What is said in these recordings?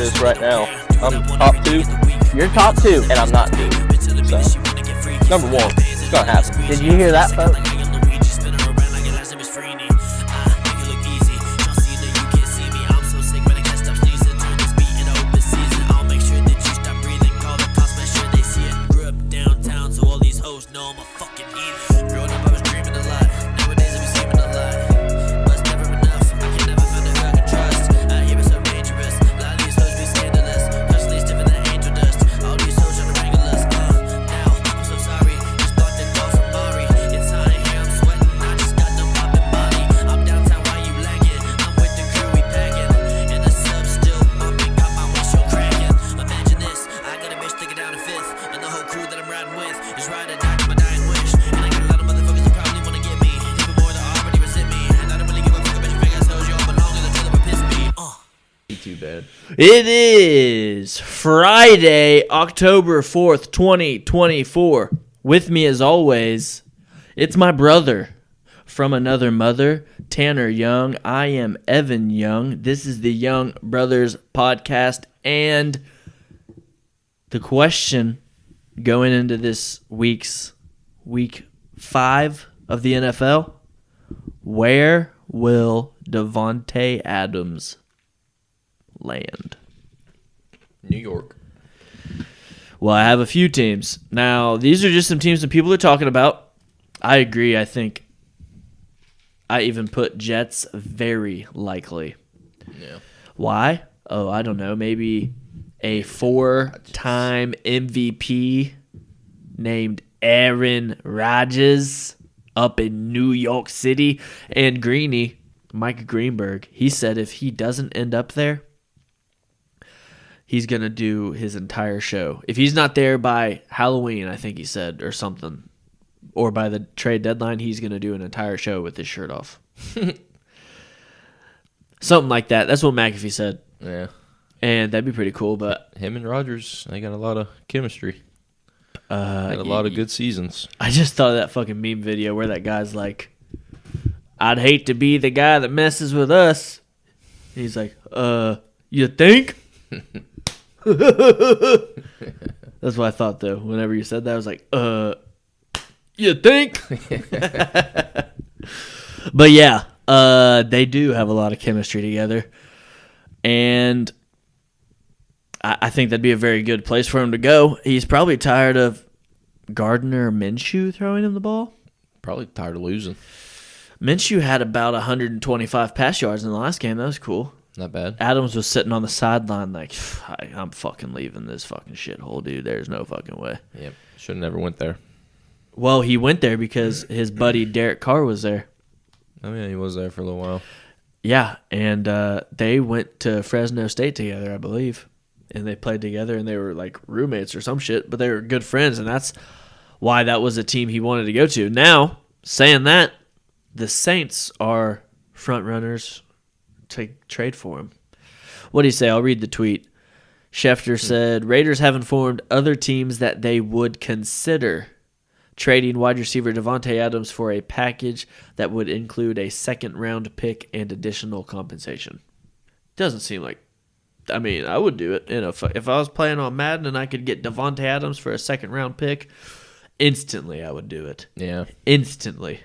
is right now. I'm top 2. You're top 2. And I'm not deep. So, number 1. It's going to happen. Did you hear that, folks? It is Friday, October 4th, 2024. With me as always, it's my brother from another mother, Tanner Young. I am Evan Young. This is the Young Brothers podcast. And the question going into this week 5 of the NFL, where will Devante Adams land? New York. Well, I have a few teams. Now, these are just some teams that people are talking about. I agree. I think I even put Jets very likely. Yeah. Why? Oh, I don't know. Maybe a 4-time MVP named Aaron Rodgers up in New York City. And Greeny, Mike Greenberg, he said if he doesn't end up there, he's going to do his entire show. If he's not there by Halloween, I think he said, or something, or by the trade deadline, he's going to do an entire show with his shirt off. Something like that. That's what McAfee said. Yeah. And that'd be pretty cool, but him and Rodgers, they got a lot of chemistry. Had a lot of good seasons. I just thought of that fucking meme video where that guy's like, I'd hate to be the guy that messes with us. And he's like, you think? That's what I thought, though. Whenever you said that, I was like, you think? But yeah, they do have a lot of chemistry together. And I think that'd be a very good place for him to go. He's probably tired of Gardner Minshew throwing him the ball. Probably tired of losing. Minshew had about 125 pass yards in the last game. That was cool. Not bad. Adams was sitting on the sideline like, I'm fucking leaving this fucking shithole, dude. There's no fucking way. Yep. Should have never went there. Well, he went there because his buddy Derek Carr was there. Oh, yeah, he was there for a little while. Yeah, and they went to Fresno State together, I believe. And they played together, and they were like roommates or some shit, but they were good friends, and that's why that was a team he wanted to go to. Now, saying that, the Saints are front runners to trade for him. What do you say? I'll read the tweet. Schefter said, Raiders have informed other teams that they would consider trading wide receiver Devante Adams for a package that would include a second-round pick and additional compensation. Doesn't seem like... I mean, I would do it. You know, if I was playing on Madden and I could get Devante Adams for a second-round pick, instantly I would do it. Yeah. Instantly.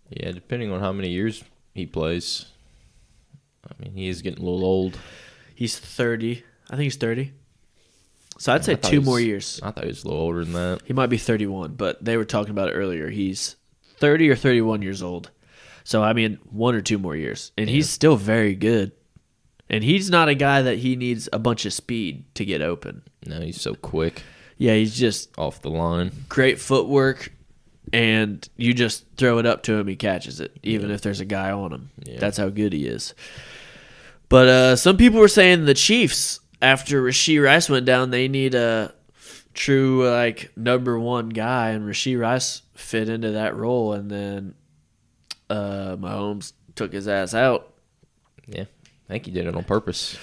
Yeah, depending on how many years he plays. I mean, he is getting a little old. He's 30. I think he's 30. So I'd say 2 more years. I thought he was a little older than that. He might be 31, but they were talking about it earlier. He's 30 or 31 years old. So, I mean, 1 or 2 more years. And he's still very good. And he's not a guy that he needs a bunch of speed to get open. No, he's so quick. Yeah, he's just off the line. Great footwork, and you just throw it up to him, he catches it, even if there's a guy on him. Yeah. That's how good he is. But some people were saying the Chiefs, after Rashee Rice went down, they need a true number one guy, and Rashee Rice fit into that role, and then Mahomes took his ass out. Yeah. I think he did it on purpose.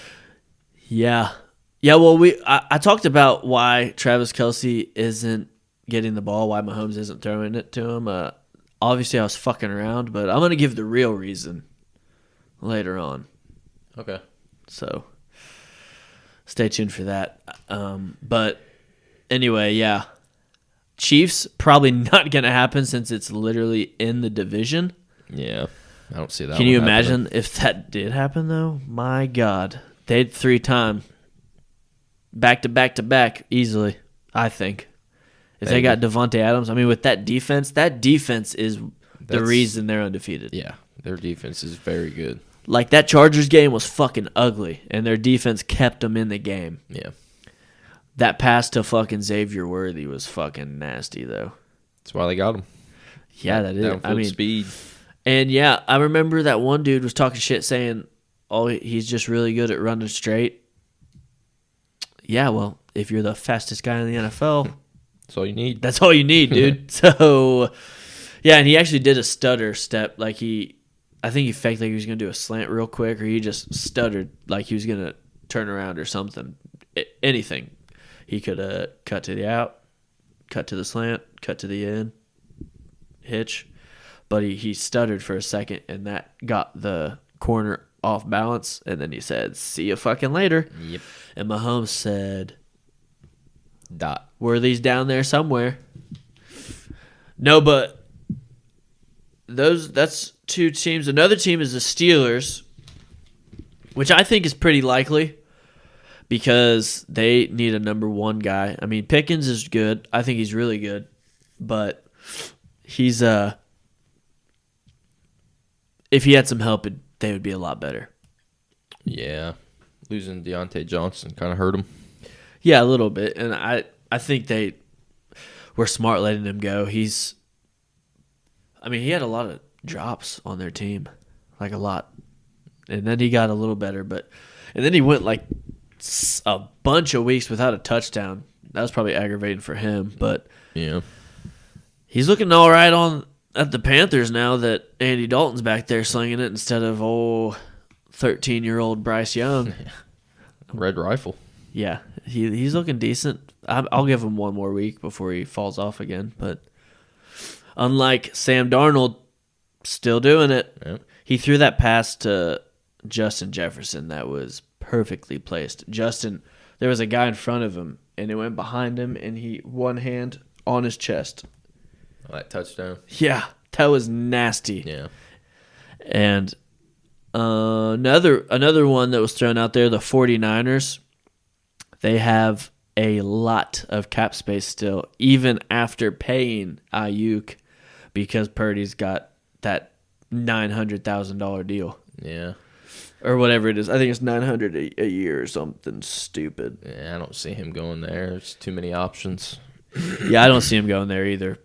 Yeah. Yeah, well, I talked about why Travis Kelce isn't getting the ball, why Mahomes isn't throwing it to him. Obviously, I was fucking around, but I'm going to give the real reason later on. Okay. So, stay tuned for that. But anyway, yeah. Chiefs, probably not going to happen since it's literally in the division. Yeah, I don't see that. Can you one imagine happening. if that did happen, though? My God. They'd 3-time. Back to back to back easily, I think. If they got Devante Adams, I mean, with that defense is the reason they're undefeated. Yeah, their defense is very good. Like, that Chargers game was fucking ugly, and their defense kept them in the game. Yeah. That pass to fucking Xavier Worthy was fucking nasty, though. That's why they got him. Yeah, that is. Downfield speed. And yeah, I remember that one dude was talking shit saying, oh, he's just really good at running straight. Yeah, well, if you're the fastest guy in the NFL, That's all you need. that's all you need, dude. So, yeah, and he actually did a stutter step. Like, I think he faked like he was going to do a slant real quick, or he just stuttered like he was going to turn around or something. Anything. He could cut to the out, cut to the slant, cut to the in, hitch. But he stuttered for a second, and that got the corner off balance. And then he said, "See you fucking later." Yep. And Mahomes said, Dot. Worthy's down there somewhere. No, but that's two teams. Another team is the Steelers, which I think is pretty likely because they need a number one guy. I mean, Pickens is good. I think he's really good, but he's if he had some help, they would be a lot better. Yeah. Losing Deontay Johnson kind of hurt him. Yeah, a little bit, and I think they were smart letting him go. He had a lot of drops on their team, like a lot, and then he got a little better, and then he went like a bunch of weeks without a touchdown. That was probably aggravating for him, but Yeah. he's looking all right at the Panthers now that Andy Dalton's back there slinging it instead of 13-year-old Bryce Young. Red Rifle. Yeah, he's looking decent. I'll give him one more week before he falls off again. But unlike Sam Darnold, still doing it. Yep. He threw that pass to Justin Jefferson that was perfectly placed. Justin, there was a guy in front of him, and it went behind him, and he one hand on his chest. That touchdown. Yeah, that was nasty. Yeah. And another one that was thrown out there, the 49ers, they have a lot of cap space still, even after paying Ayuk, because Purdy's got that $900,000 deal. Yeah. Or whatever it is. I think it's $900 a year or something stupid. Yeah, I don't see him going there. There's too many options. Yeah, I don't see him going there either,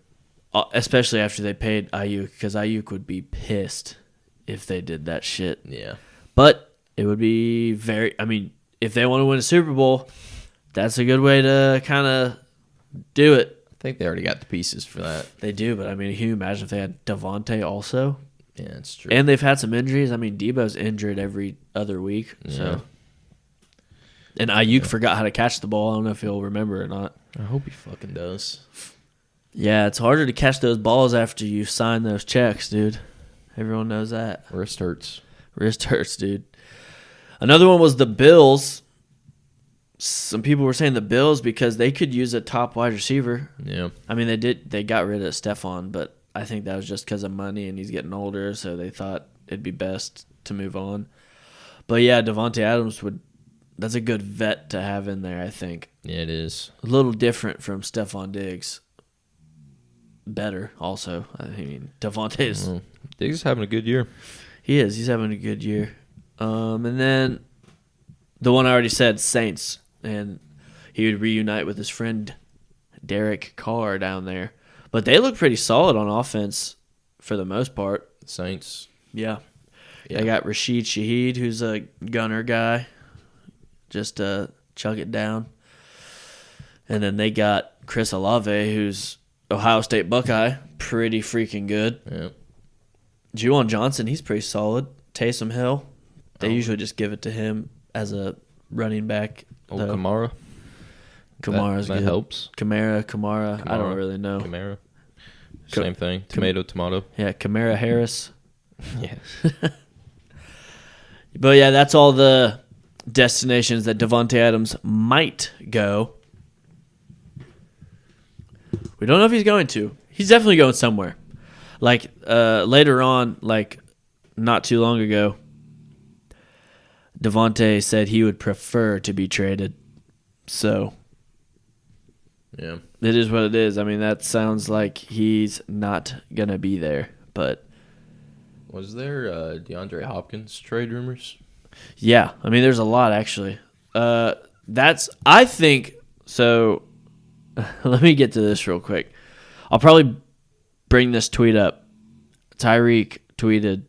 especially after they paid Ayuk, because Ayuk would be pissed if they did that shit. Yeah. But it would be if they want to win a Super Bowl, that's a good way to kind of do it. I think they already got the pieces for that. They do, but can you imagine if they had Devante also? Yeah, that's true. And they've had some injuries. Debo's injured every other week. So. And Ayuk forgot how to catch the ball. I don't know if he'll remember or not. I hope he fucking does. Yeah, it's harder to catch those balls after you sign those checks, dude. Everyone knows that. Wrist hurts. Wrist hurts, dude. Another one was the Bills. Some people were saying the Bills because they could use a top wide receiver. Yeah. They got rid of Stephon, but I think that was just because of money and he's getting older, so they thought it'd be best to move on. But yeah, Devante Adams that's a good vet to have in there, I think. Yeah, it is. A little different from Stephon Diggs. Better also. Devante is... Diggs is having a good year. He is. He's having a good year. And then the one I already said, Saints. And he would reunite with his friend Derek Carr down there. But they look pretty solid on offense for the most part. Saints. Yeah. They got Rashid Shaheed, who's a gunner guy. Just chug it down. And then they got Chris Olave, who's Ohio State Buckeye. Pretty freaking good. Yeah. Juwan Johnson, he's pretty solid. Taysom Hill, they usually just give it to him as a running back. Kamara. Kamara's that good. helps. Kamara. I don't really know. Kamara. Same thing. Tomato. Yeah, Kamara Harris. Yeah. But yeah, that's all the destinations that Devante Adams might go. We don't know if he's going to. He's definitely going somewhere. Like later on, like not too long ago, Devante said he would prefer to be traded. So, yeah, it is what it is. I mean, that sounds like he's not going to be there. But was there DeAndre Hopkins trade rumors? yeah, I mean, there's a lot, actually. I think, so let me get to this real quick. I'll probably bring this tweet up. Tyreek tweeted,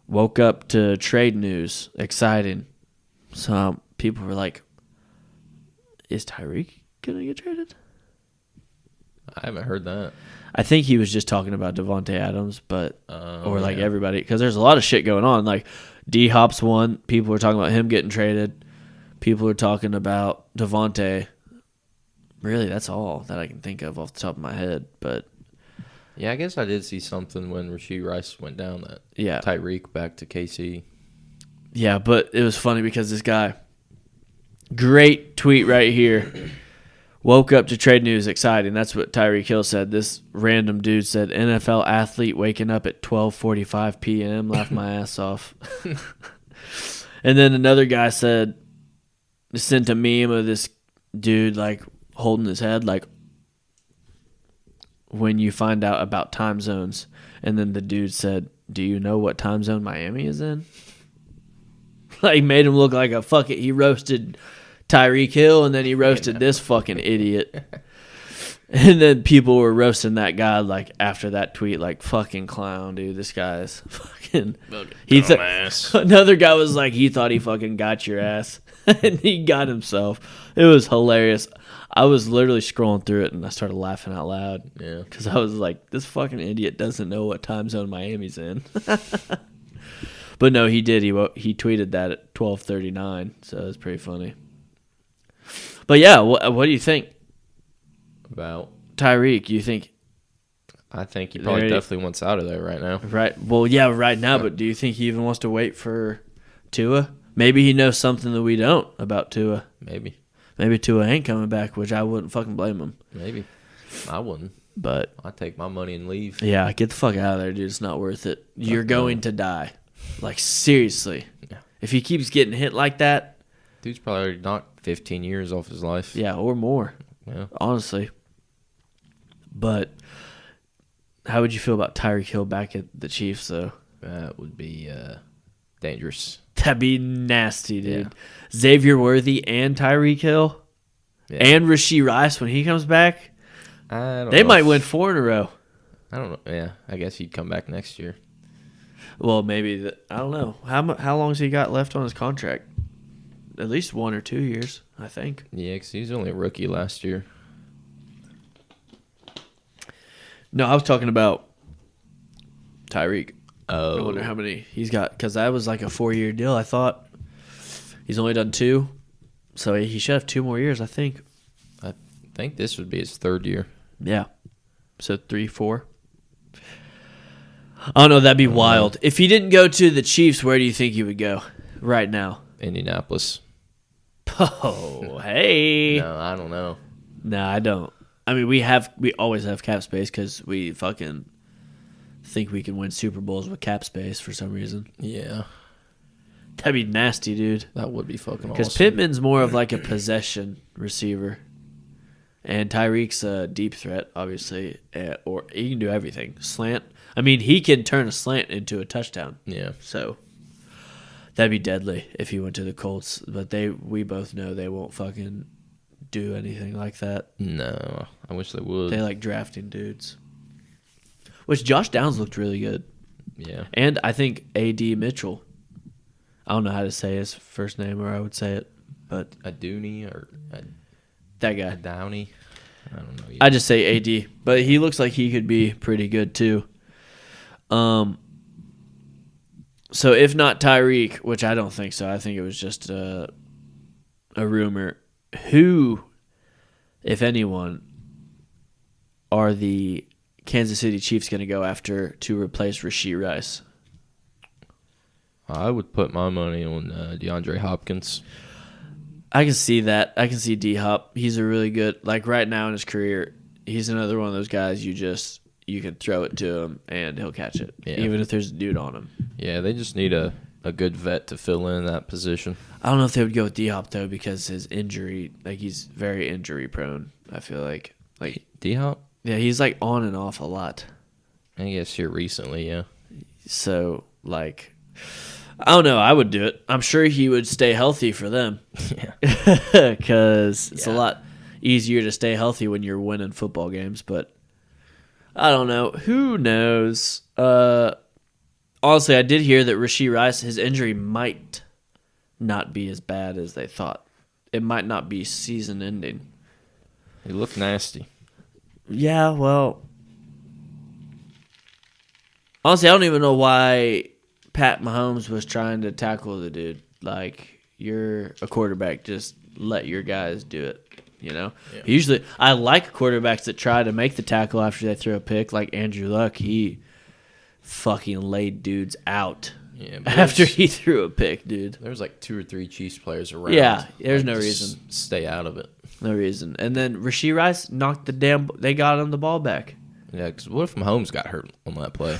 woke up to trade news, exciting. So people were like, is Tyreek going to get traded? I haven't heard that. I think he was just talking about Devante Adams, but or like yeah. everybody, because there's a lot of shit going on. Like D-Hop's one. People were talking about him getting traded. People are talking about Devante. Really, that's all that I can think of off the top of my head. But yeah, I guess I did see something when Rashee Rice went down that yeah, Tyreek back to KC. Yeah, but it was funny because this guy, great tweet right here. Woke up to trade news, exciting. That's what Tyreek Hill said. This random dude said, NFL athlete waking up at 12:45 p.m. Laughed my ass off. And then another guy said, sent a meme of this dude like holding his head, like when you find out about time zones. And then the dude said, do you know what time zone Miami is in? Like made him look like a fuck it. He roasted Tyreek Hill, and then he roasted this fucking idiot. And then people were roasting that guy like after that tweet, like fucking clown, dude. This guy's fucking. Another guy was like, he thought he fucking got your ass, and he got himself. It was hilarious. I was literally scrolling through it, and I started laughing out loud. Yeah, because I was like, this fucking idiot doesn't know what time zone Miami's in. But no, he did. He tweeted that at 12:39, so it was pretty funny. But yeah, what do you think about Tyreek? You think? I think he probably definitely wants out of there right now. Right. Well, yeah, right now. But do you think he even wants to wait for Tua? Maybe he knows something that we don't about Tua. Maybe Tua ain't coming back, which I wouldn't fucking blame him. Maybe. I wouldn't. But I'd take my money and leave. Yeah, get the fuck out of there, dude. It's not worth it. You're going to die. Like, seriously. Yeah. If he keeps getting hit like that. Dude's probably already knocked 15 years off his life. Yeah, or more. Yeah. Honestly. But how would you feel about Tyreek Hill back at the Chiefs, though? That would be dangerous. That'd be nasty, dude. Yeah. Xavier Worthy and Tyreek Hill and Rashee Rice when he comes back. They might win 4 in a row. I don't know. Yeah, I guess he'd come back next year. Well, maybe. I don't know. How long has he got left on his contract? At least 1 or 2 years, I think. Yeah, because he's only a rookie last year. No, I was talking about Tyreek. Oh. I wonder how many he's got, because that was like a 4-year deal, I thought. He's only done 2, so he should have 2 more years, I think. I think this would be his 3rd year. Yeah. So 3, 4. I don't know, that'd be wild. If he didn't go to the Chiefs, where do you think he would go right now? Indianapolis. Oh, hey. No, I don't know. No, I don't. I mean, we always have cap space because we fucking think we can win Super Bowls with cap space for some reason. Yeah. That'd be nasty, dude. That would be fucking awesome. Because Pittman's more of like a possession receiver. And Tyreek's a deep threat, obviously. Or he can do everything. Slant. I mean, he can turn a slant into a touchdown. Yeah. So that'd be deadly if he went to the Colts. But we both know they won't fucking do anything like that. No, I wish they would. They like drafting dudes. Which Josh Downs looked really good. Yeah. And I think A.D. Mitchell. I don't know how to say his first name, or I would say it, but Adooney or that guy. Downey. I don't know. I just say A.D., but he looks like he could be pretty good too. So if not Tyreek, which I don't think so, I think it was just a rumor. Who, if anyone, are the Kansas City Chiefs going to go after to replace Rashee Rice? I would put my money on DeAndre Hopkins. I can see that. I can see D-Hop. He's a really good, like right now in his career, he's another one of those guys you can throw it to him and he'll catch it, even if there's a dude on him. Yeah, they just need a good vet to fill in that position. I don't know if they would go with D-Hop, though, because his injury, like he's very injury prone, I feel like. D-Hop? Yeah, he's like on and off a lot. I guess here recently, yeah. So, like, I don't know. I would do it. I'm sure he would stay healthy for them. Yeah. Because it's a lot easier to stay healthy when you're winning football games. But I don't know. Who knows? Honestly, I did hear that Rashee Rice, his injury might not be as bad as they thought. It might not be season ending. He looked nasty. Yeah, well, honestly, I don't even know why Pat Mahomes was trying to tackle the dude. Like, you're a quarterback, just let your guys do it, you know? Yeah. Usually, I like quarterbacks that try to make the tackle after they throw a pick, like Andrew Luck. He fucking laid dudes out after he threw a pick, dude. There was like 2 or 3 Chiefs players around. Yeah, there's no reason. Stay out of it. No reason. And then Rashee Rice knocked they got him the ball back. Yeah, because what if Mahomes got hurt on that play?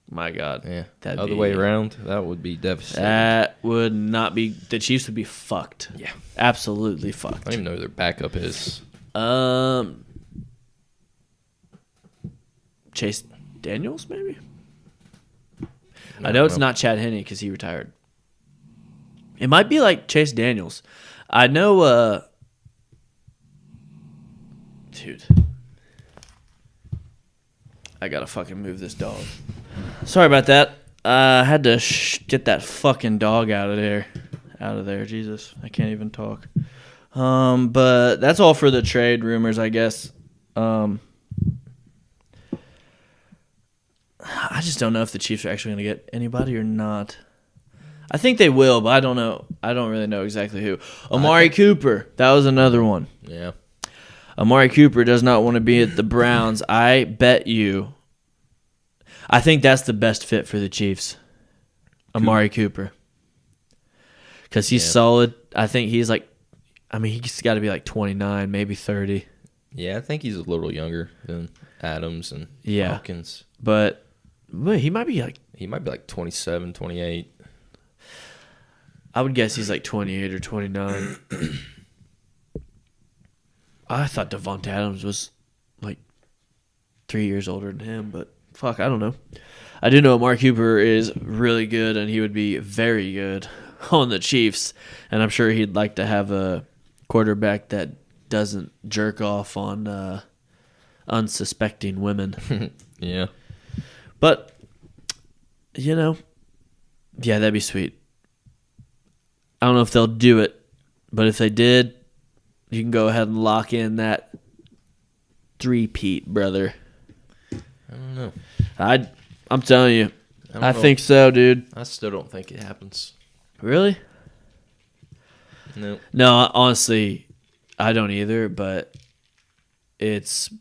My God. Yeah. The other way around, that would be devastating. That would not be. The Chiefs would be fucked. Yeah. Absolutely fucked. I don't even know who their backup is. Chase Daniels, maybe? I know it's not Chad Henne because he retired. It might be like Chase Daniels. I know, dude. I gotta fucking move this dog. Sorry about that. I had to get that fucking dog out of there. Out of there, Jesus. I can't even talk. But that's all for the trade rumors, I guess. I just don't know if the Chiefs are actually going to get anybody or not. I think they will, but I don't know. I don't really know exactly who. Amari Cooper. That was another one. Yeah. Amari Cooper does not want to be at the Browns. I bet you. I think that's the best fit for the Chiefs. Amari Cooper. Because he's solid. I think he's like, he's got to be like 29, maybe 30. Yeah, I think he's a little younger than Adams and Hawkins. But he might be like... He might be like 27, 28. I would guess he's like 28 or 29. I thought Devante Adams was like 3 years older than him, but fuck, I don't know. I do know Amari Cooper is really good, and he would be very good on the Chiefs, and I'm sure he'd like to have a quarterback that doesn't jerk off on unsuspecting women. Yeah. But, yeah, that'd be sweet. I don't know if they'll do it, but if they did, you can go ahead and lock in that three-peat, brother. I don't know. I'm telling you, I think so, dude. I still don't think it happens. Really? No. No, honestly, I don't either, but it's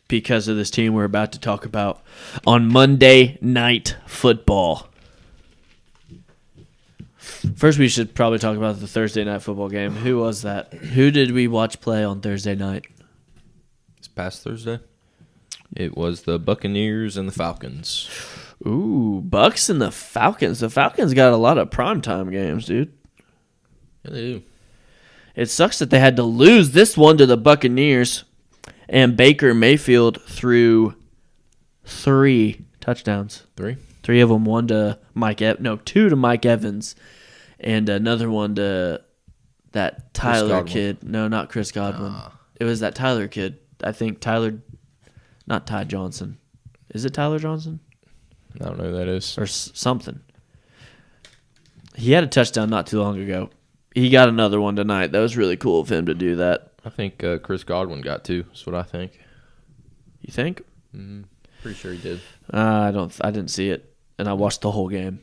because of this team we're about to talk about on Monday Night Football. First, we should probably talk about the Thursday Night Football game. Who was that? Who did we watch play on Thursday night? This past Thursday? It was the Buccaneers and the Falcons. Ooh, Bucks and the Falcons. The Falcons got a lot of primetime games, dude. Yeah, they do. It sucks that they had to lose this one to the Buccaneers, and Baker Mayfield threw 3 touchdowns. 3? 3 of them, 2 to Mike Evans, and another one to that Tyler kid. No, not Chris Godwin. It was that Tyler kid. I think not Ty Johnson. Is it Tyler Johnson? I don't know who that is. Or something. He had a touchdown not too long ago. He got another one tonight. That was really cool of him to do that. I think Chris Godwin got 2. That's what I think. You think? Mm-hmm. Pretty sure he did. I didn't see it. And I watched the whole game.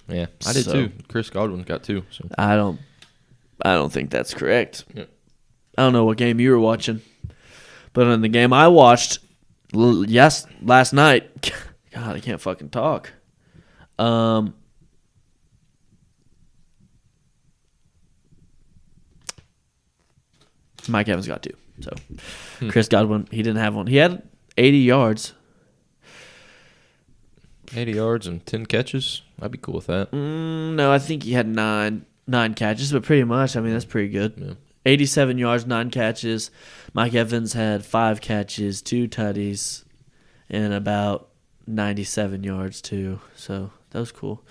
Yeah, I did too. Chris Godwin got 2. So. I don't think that's correct. Yeah. I don't know what game you were watching, but in the game I watched, last night, God, I can't fucking talk. Mike Evans got 2. So Chris Godwin, he didn't have one. He had 80 yards. 80 yards and 10 catches. I'd be cool with that. No, I think he had nine catches, but pretty much, I mean, that's pretty good. Yeah. 87 yards, 9 catches. Mike Evans had 5 catches, 2 tutties, and about 97 yards too. So that was cool.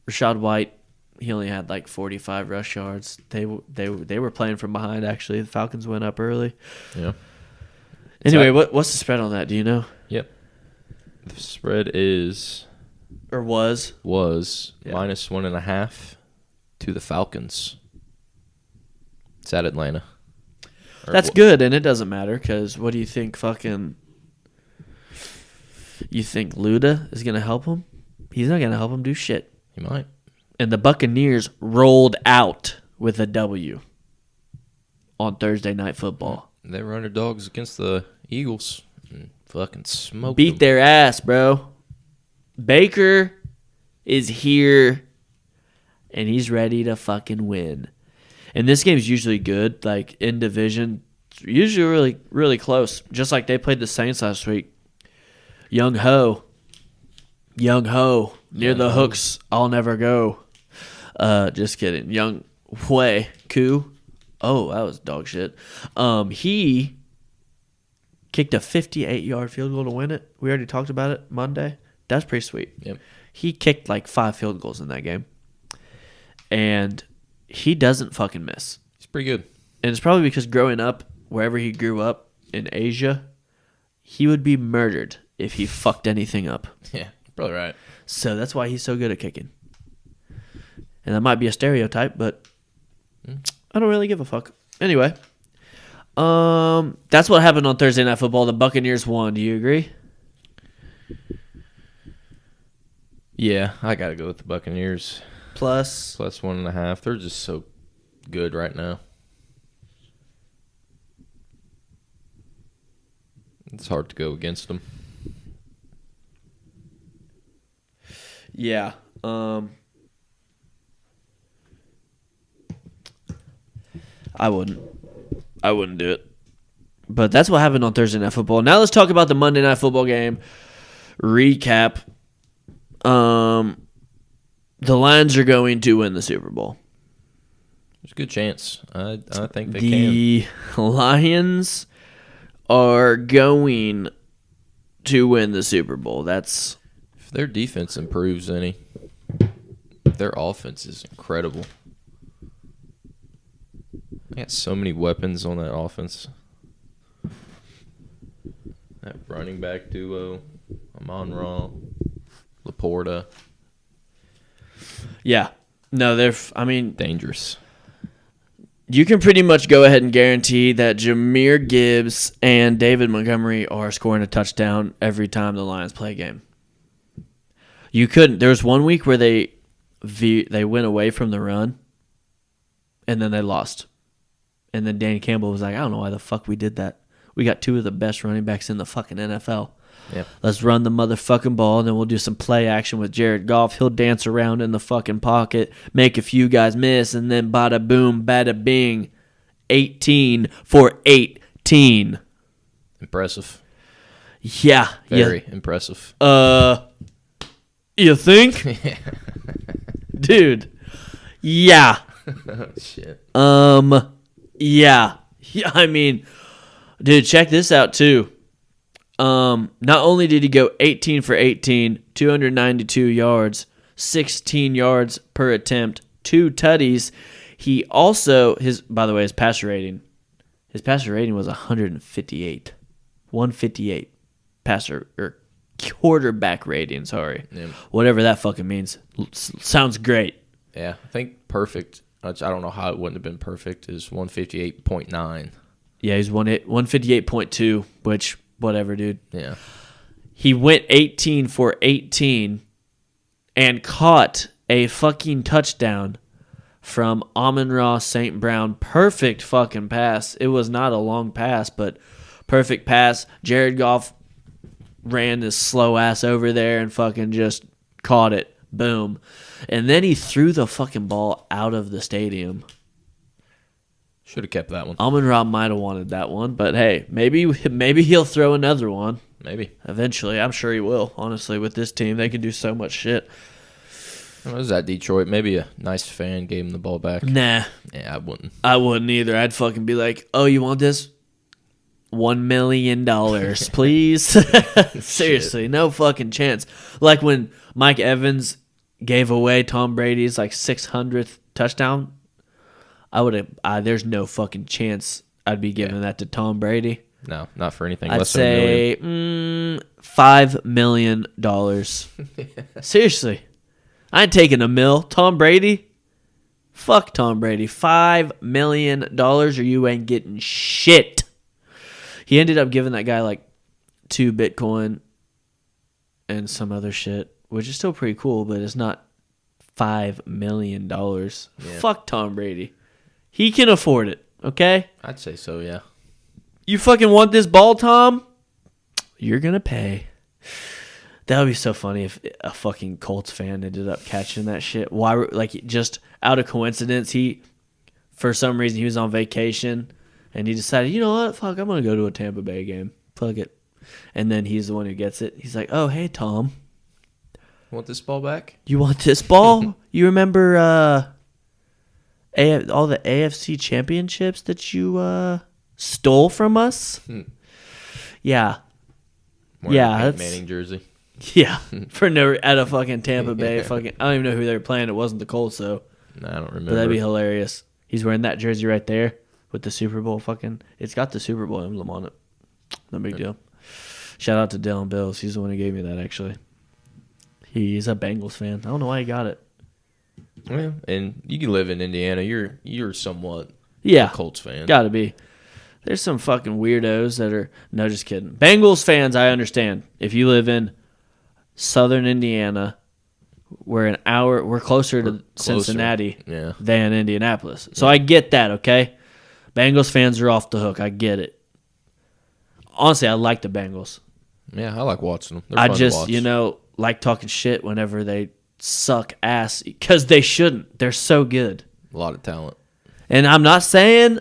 Rashad White, he only had like 45 rush yards. They were playing from behind actually. The Falcons went up early. Yeah. Anyway, what's the spread on that? Do you know? Yep. The spread is Or was yeah. -1.5 to the Falcons. It's at Atlanta. That's good, and it doesn't matter because what do you think? You think Luda is gonna help him? He's not gonna help him do shit. He might. And the Buccaneers rolled out with a W on Thursday Night Football. They were underdogs against the Eagles and fucking smoked Beat them. their ass, bro. Baker is here, and he's ready to fucking win. And this game's usually good, like in division, usually really, really close. Just like they played the Saints last week. Young Ho, near the hooks, I'll never go. Just kidding. Young Hui Koo. Oh, that was dog shit. He kicked a 58-yard field goal to win it. We already talked about it Monday. That's pretty sweet. Yep. He kicked like 5 field goals in that game. And he doesn't fucking miss. He's pretty good. And it's probably because growing up, wherever he grew up in Asia, he would be murdered if he fucked anything up. Yeah, probably right. So that's why he's so good at kicking. And that might be a stereotype, but I don't really give a fuck. Anyway, that's what happened on Thursday Night Football. The Buccaneers won. Do you agree? Yeah, I got to go with the Buccaneers. Plus +1.5. They're just so good right now. It's hard to go against them. Yeah. I wouldn't do it. But that's what happened on Thursday Night Football. Now let's talk about the Monday Night Football game. Recap. The Lions are going to win the Super Bowl. There's a good chance. I think they can. The Lions are going to win the Super Bowl. That's If their defense improves any, their offense is incredible. They got so many weapons on that offense. That running back duo, Amon-Ra, Laporta. yeah. No, they're Dangerous. you can pretty much go ahead and guarantee that Jahmyr Gibbs and David Montgomery are scoring a touchdown every time the Lions play a game. You couldn't. There was one week where they went away from the run, and then they lost. And then Dan Campbell was like, I don't know why the fuck we did that. We got 2 of the best running backs in the fucking NFL. Yep. Let's run the motherfucking ball, and then we'll do some play action with Jared Goff. He'll dance around in the fucking pocket, make a few guys miss, and then bada boom, bada bing, 18 for 18. Impressive. Yeah. Very impressive. You think? Dude. Yeah. Oh, shit. Yeah. I mean, dude, check this out too. Not only did he go 18 for 18, 292 yards, 16 yards per attempt, 2 tutties. He also his passer rating was 158. 158 passer or quarterback rating, sorry. Yeah. Whatever that fucking means. Sounds great. Yeah, I think perfect. I don't know how it wouldn't have been perfect. Is 158.9. Yeah, he's 158.2, which whatever, dude. Yeah. He went 18 for 18 and caught a fucking touchdown from Amon-Ra St. Brown. Perfect fucking pass. It was not a long pass, but perfect pass. Jared Goff ran this slow ass over there and fucking just caught it. Boom. And then he threw the fucking ball out of the stadium. Should have kept that one. Almond Rob might have wanted that one, but hey, maybe he'll throw another one. Maybe. Eventually. I'm sure he will, honestly. With this team, they can do so much shit. What was that, Detroit? Maybe a nice fan gave him the ball back. Nah. Yeah, I wouldn't. I wouldn't either. I'd fucking be like, oh, you want this? $1 million, please. Seriously, no fucking chance. Like when Mike Evans gave away Tom Brady's like 600th touchdown, I would have. There's no fucking chance I'd be giving that to Tom Brady. No, not for anything I'd less say than $1 million. $5 million. Seriously, I ain't taking $1 million. Tom Brady, fuck Tom Brady. $5 million, or you ain't getting shit. He ended up giving that guy like 2 Bitcoin and some other shit, which is still pretty cool, but it's not $5 million. Yeah. Fuck Tom Brady. He can afford it, okay? I'd say so, yeah. You fucking want this ball, Tom? You're going to pay. That would be so funny if a fucking Colts fan ended up catching that shit. Why? Like, just out of coincidence, for some reason, he was on vacation. And he decided, you know what? Fuck, I'm going to go to a Tampa Bay game. Fuck it. And then he's the one who gets it. He's like, oh, hey, Tom. Want this ball back? You want this ball? You remember all the AFC championships that you stole from us? Yeah. Wearing a Manning jersey. Yeah. At a fucking Tampa Bay. Fucking, I don't even know who they were playing. It wasn't the Colts, though. No, I don't remember. But that'd be hilarious. He's wearing that jersey right there. With the Super Bowl it's got the Super Bowl emblem on it. No big deal. Shout out to Dylan Bills. He's the one who gave me that, actually. He's a Bengals fan. I don't know why he got it. Well, and you can live in Indiana. You're somewhat a Colts fan. Gotta be. There's some fucking weirdos that are... No, just kidding. Bengals fans, I understand. If you live in southern Indiana, we're closer to Cincinnati than Indianapolis. So I get that, okay? Bengals fans are off the hook. I get it. Honestly, I like the Bengals. Yeah, I like watching them. I just, like talking shit whenever they suck ass because they shouldn't. They're so good. A lot of talent. And I'm not saying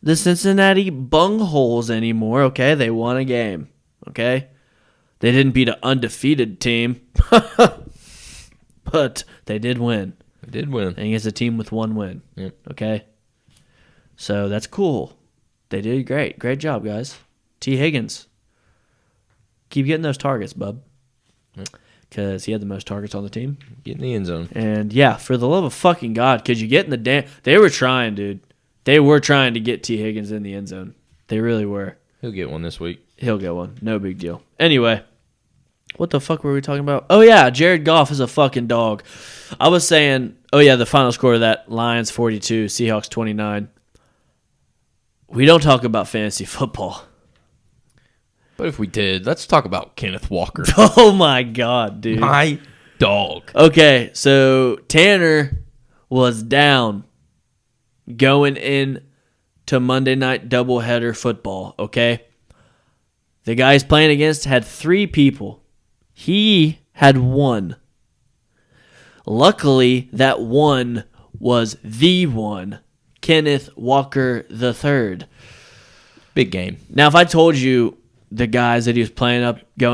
the Cincinnati bungholes anymore, okay? They won a game, okay? They didn't beat an undefeated team, but they did win. They did win. And against a team with 1 win, yep. Okay? So that's cool. They did great. Great job, guys. T. Higgins. Keep getting those targets, bub. Because he had the most targets on the team. Get in the end zone. And, yeah, for the love of fucking God, could you get in the damn... They were trying, dude. They were trying to get T. Higgins in the end zone. They really were. He'll get one this week. He'll get one. No big deal. Anyway, what the fuck were we talking about? Oh, yeah, Jared Goff is a fucking dog. I was saying, the final score of that, Lions 42, Seahawks 29. We don't talk about fantasy football. But if we did, let's talk about Kenneth Walker. Oh, my God, dude. My dog. Okay, so Tanner was down going in to Monday night doubleheader football, okay? The guy he's playing against had 3 people. He had 1. Luckily, that 1 was the one. Kenneth Walker III. Big game. Now, if I told you the guys that he was going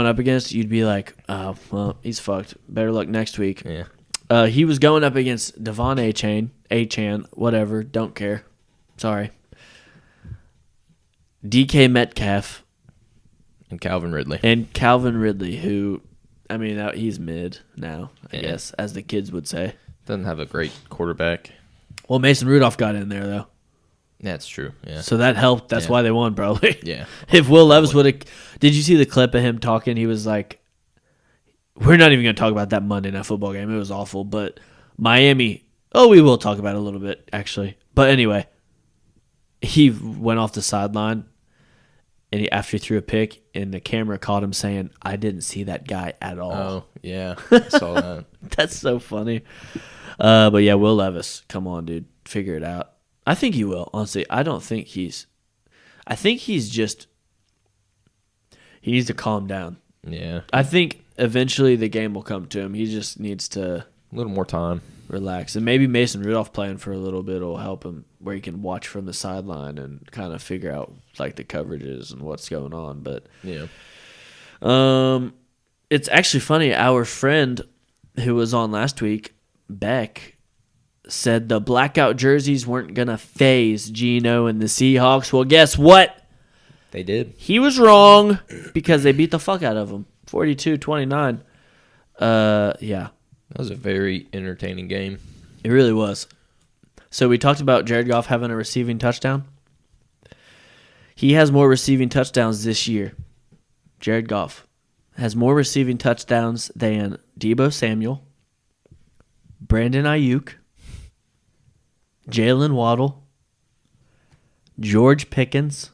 up against, you'd be like, oh, well, he's fucked. Better luck next week. Yeah. He was going up against Devante A-Chan, whatever, don't care. Sorry. DK Metcalf. And Calvin Ridley. Who, he's mid now, I guess, as the kids would say. Doesn't have a great quarterback. Well, Mason Rudolph got in there, though. That's true, yeah. So that helped. That's why they won, probably. Yeah. If Will Levis would have... Did you see the clip of him talking? He was like... We're not even going to talk about that Monday Night Football game. It was awful. But Miami... Oh, we will talk about it a little bit, actually. But anyway, he went off the sideline and after he threw a pick, and the camera caught him saying, I didn't see that guy at all. Oh, yeah. I saw that. That's so funny. But yeah, Will Levis. Come on, dude. Figure it out. I think he will, honestly. I think he's just... He needs to calm down. Yeah. I think eventually the game will come to him. He just needs to... A little more time. relax. And maybe Mason Rudolph playing for a little bit will help him where he can watch from the sideline and kind of figure out like the coverages and what's going on. But Yeah. It's actually funny. Our friend who was on last week, Beck, said the blackout jerseys weren't going to phase Geno and the Seahawks. Well, guess what? They did. He was wrong because they beat the fuck out of them. 42-29. Yeah. That was a very entertaining game. It really was. So we talked about Jared Goff having a receiving touchdown. He has more receiving touchdowns this year. Jared Goff has more receiving touchdowns than Deebo Samuel, Brandon Ayuk, Jalen Waddle, George Pickens,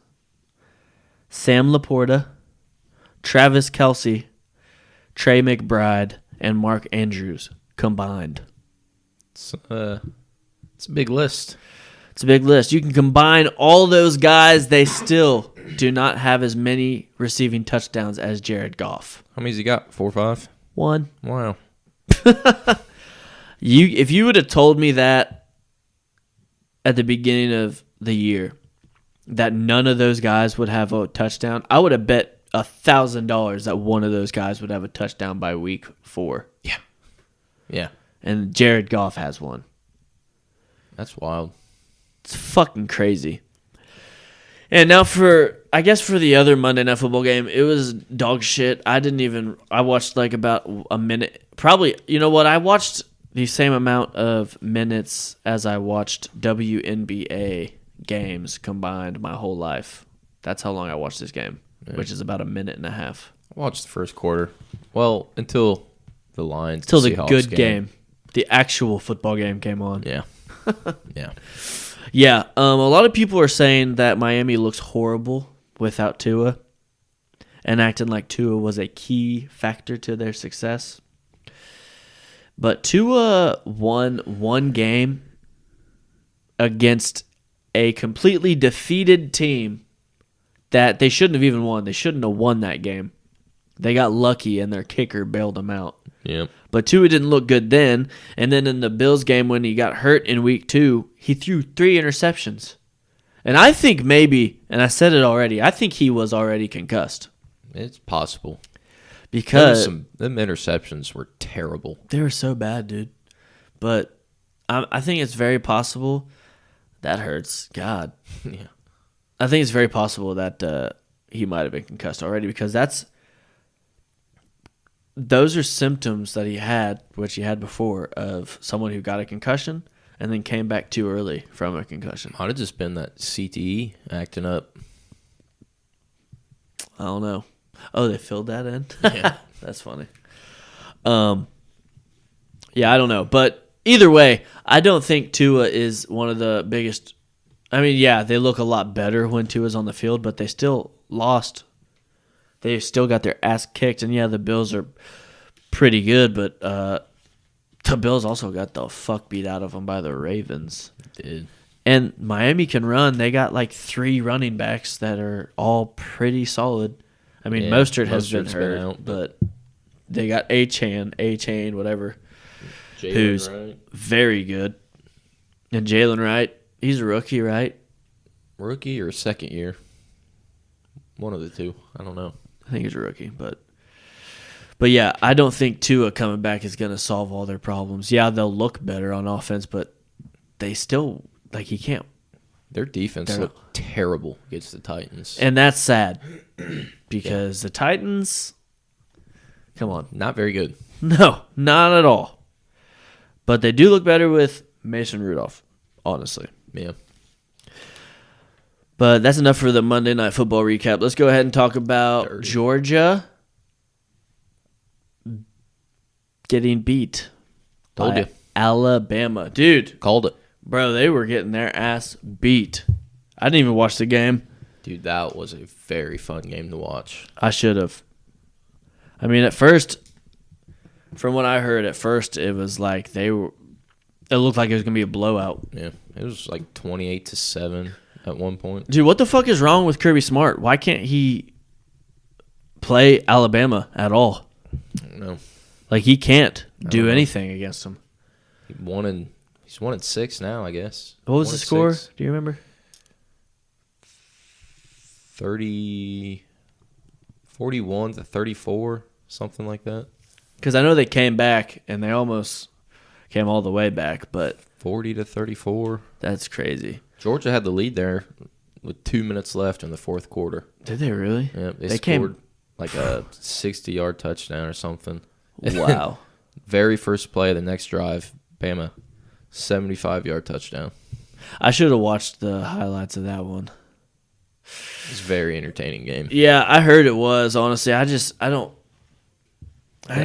Sam Laporta, Travis Kelce, Trey McBride, and Mark Andrews combined. It's a big list. It's a big list. You can combine all those guys. They still do not have as many receiving touchdowns as Jared Goff. How many's he got? 4 or 5? 1. Wow. If you would have told me that at the beginning of the year, that none of those guys would have a touchdown, I would have bet $1,000 that one of those guys would have a touchdown by week 4. Yeah. Yeah. And Jared Goff has one. That's wild. It's fucking crazy. And now for the other Monday Night Football game, it was dog shit. I watched like about a minute. Probably, you know what? I watched the same amount of minutes as I watched WNBA games combined my whole life. That's how long I watched this game, which is about a minute and a half. I watched the first quarter. Well, until the Lions. Until the Seahawks good game. The actual football game came on. Yeah. Yeah. Yeah, a lot of people are saying that Miami looks horrible without Tua and acting like Tua was a key factor to their success. But Tua won one game against a completely defeated team that they shouldn't have even won. They shouldn't have won that game. They got lucky and their kicker bailed them out. Yep. But Tua didn't look good then. And then in the Bills game when he got hurt in week 2, he threw 3 interceptions. And I think maybe, and I said it already, I think he was already concussed. It's possible. Because them interceptions were terrible. they were so bad, dude. But I think it's very possible. That hurts. God. Yeah. I think it's very possible that he might have been concussed already because those are symptoms that he had, which he had before, of someone who got a concussion and then came back too early from a concussion. Might have just been that CTE acting up. I don't know. Oh, they filled that in? Yeah. That's funny. Yeah, I don't know. But either way, I don't think Tua is one of the biggest. I mean, yeah, they look a lot better when Tua's on the field, but they still lost. They've still got their ass kicked, and yeah, the Bills are pretty good, but the Bills also got the fuck beat out of them by the Ravens. Did. And Miami can run. They got like 3 running backs that are all pretty solid. I mean, Yeah, Mostert has been Mostert's hurt, out, but they got A-Chain, whatever, Jalen who's Wright. very good. And Jalen Wright, he's a rookie, right? Rookie or second year? One of the two. I don't know. I think he's a rookie, but yeah, I don't think Tua coming back is going to solve all their problems. Yeah, they'll look better on offense, but they still, like, he can't. Their defense looked terrible against the Titans. And that's sad because the Titans, come on. Not very good. No, not at all. But they do look better with Mason Rudolph, honestly. Yeah. But that's enough for the Monday Night Football recap. Let's go ahead and talk about Georgia getting beat Told by you. Alabama. Dude, Called it. bro, they were getting their ass beat. I didn't even watch the game. Dude, that was a very fun game to watch. I should have. I mean, at first, from what I heard, at first it was like it looked like it was going to be a blowout. Yeah. It was like 28-7 at one point. Dude, what the fuck is wrong with Kirby Smart? Why can't he play Alabama at all? I don't know. Like, he can't do anything against them. He's 1-6 now, I guess. What was the score? 1-6. Do you remember? 41-34, something like that. Because I know they came back, and they almost came all the way back, but 40-34. that's crazy. Georgia had the lead there with 2 minutes left in the fourth quarter. Did they really? Yeah, they scored came like a 60-yard touchdown or something. Wow. Very first play of the next drive, Bama, 75-yard touchdown. I should have watched the highlights of that one. It's a very entertaining game. Yeah, I heard it was. Honestly, I ain't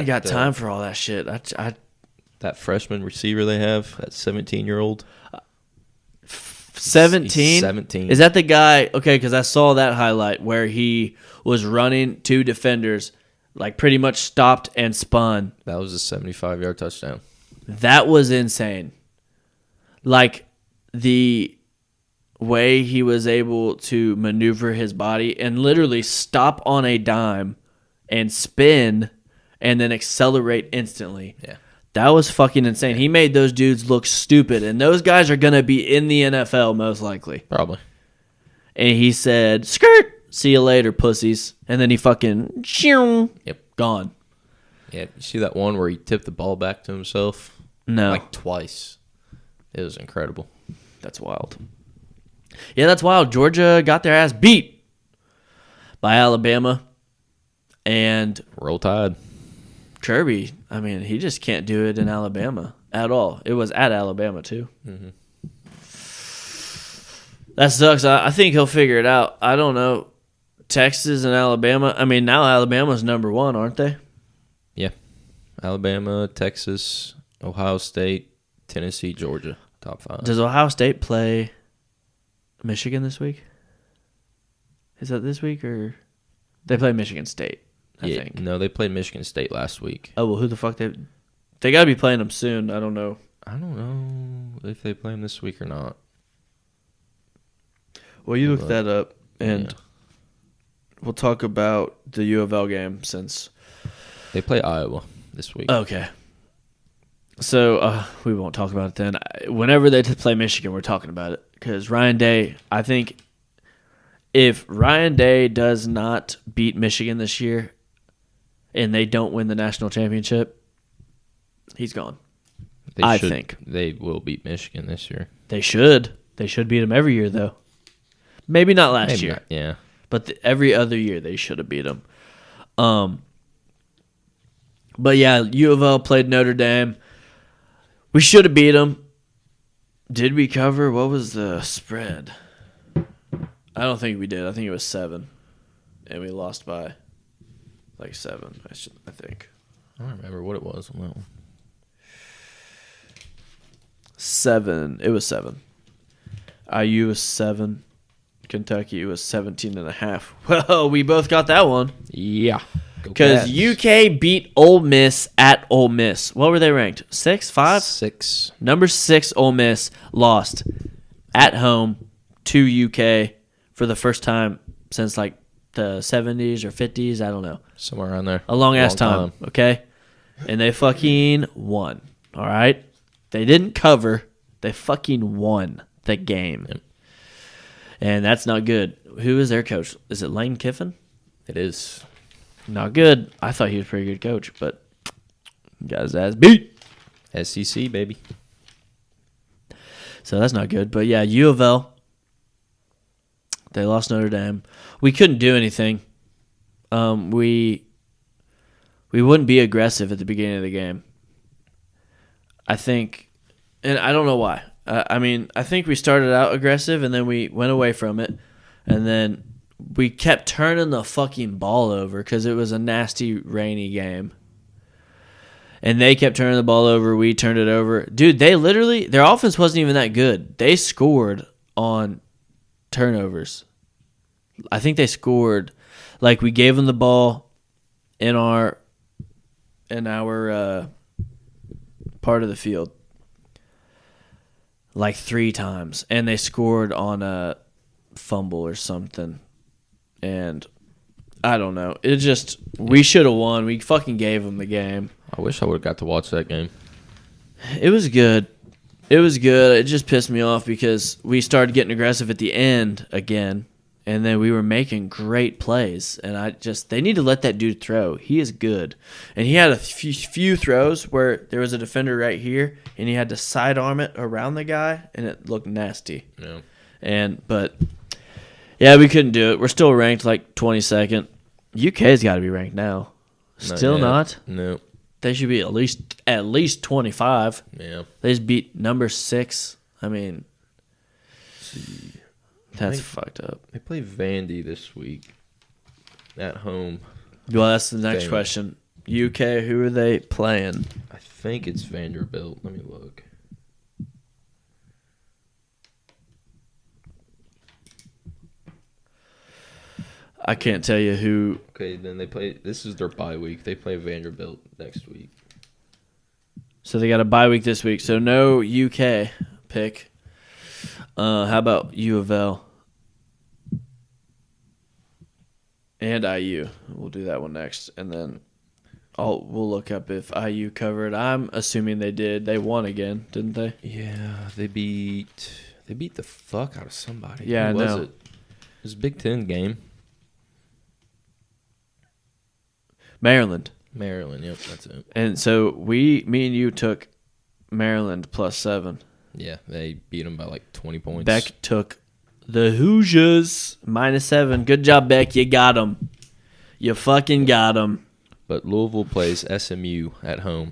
got time for all that shit. That freshman receiver they have, that 17-year-old. 17? 17. Is that the guy? Okay, because I saw that highlight where he was running two defenders, like pretty much stopped and spun. That was a 75-yard touchdown. That was insane. Like the way he was able to maneuver his body and literally stop on a dime and spin and then accelerate instantly. Yeah. That was fucking insane. He made those dudes look stupid, and those guys are going to be in the NFL most likely. Probably. And he said, skirt, see you later, pussies. And then he fucking, gone. Yeah, you see that one where he tipped the ball back to himself? No. Like twice. It was incredible. That's wild. Yeah, that's wild. Georgia got their ass beat by Alabama. And Roll Tide. Kirby, I mean, he just can't do it in Alabama at all. It was at Alabama, too. Mm-hmm. That sucks. I think he'll figure it out. I don't know. Texas and Alabama. I mean, now Alabama's number one, aren't they? Yeah. Alabama, Texas, Ohio State, Tennessee, Georgia. Top 5. Does Ohio State play Michigan this week? Is that this week or they play Michigan State? I think. No, they played Michigan State last week. Oh well, who the fuck they got to be playing them soon. I don't know. I don't know if they play them this week or not. Well, you look that up, and we'll talk about the U of L game since they play Iowa this week. Okay. So we won't talk about it then. Whenever they play Michigan, we're talking about it because Ryan Day. I think if Ryan Day does not beat Michigan this year, and they don't win the national championship, he's gone. I think they will beat Michigan this year. They should. They should beat them every year, though. Maybe not last year. Not, yeah. But every other year they should have beat them. But yeah, U of L played Notre Dame. We should have beat them. Did we cover? What was the spread? I don't think we did. I think it was 7. And we lost by like 7, I think. I don't remember what it was on that one. 7. It was 7. IU was 7. Kentucky was 17.5. Well, we both got that one. Yeah. Because UK beat Ole Miss at Ole Miss. What were they ranked? 6? 5? 6. Number 6 Ole Miss lost at home to UK for the first time since like the 70s or 50s. I don't know. Somewhere around there. A long-ass time, okay? And they fucking won, all right? They didn't cover. They fucking won the game. Yep. And that's not good. Who is their coach? Is it Lane Kiffin? It is. Not good. I thought he was a pretty good coach, but got his ass beat. SEC, baby. So that's not good. But yeah, U of L, they lost Notre Dame. We couldn't do anything. We wouldn't be aggressive at the beginning of the game. I think, and I don't know why. I mean, I think we started out aggressive, and then we went away from it, and then we kept turning the fucking ball over because it was a nasty, rainy game. And they kept turning the ball over. We turned it over. Dude, they literally, their offense wasn't even that good. They scored on turnovers. I think they scored, like we gave them the ball in our part of the field like 3 times, and they scored on a fumble or something. And I don't know. It just, we should have won. We fucking gave them the game. I wish I would have got to watch that game. It was good. It was good. It just pissed me off because we started getting aggressive at the end again, and then we were making great plays. And they need to let that dude throw. He is good. And he had a few throws where there was a defender right here, and he had to sidearm it around the guy, and it looked nasty. Yeah. But yeah, we couldn't do it. We're still ranked like 22nd. UK's got to be ranked now. Still not? No. They should be at least 25. Yeah. They just beat number 6. I mean, that's fucked up. They play Vandy this week at home. Well, that's the next question. UK, who are they playing? I think it's Vanderbilt. Let me look. I can't tell you who. Okay, then they play. This is their bye week. They play Vanderbilt next week. So they got a bye week this week. So no UK pick. How about U of L and IU? We'll do that one next, and then we'll look up if IU covered. I'm assuming they did. They won again, didn't they? Yeah, they beat the fuck out of somebody. Yeah, Who I was know. it was a Big Ten game. Maryland. Yep, that's it. And so me and you took Maryland +7. Yeah, they beat them by like 20 points. Beck took the Hoosiers -7. Good job, Beck. You got them. You fucking got them. But Louisville plays SMU at home,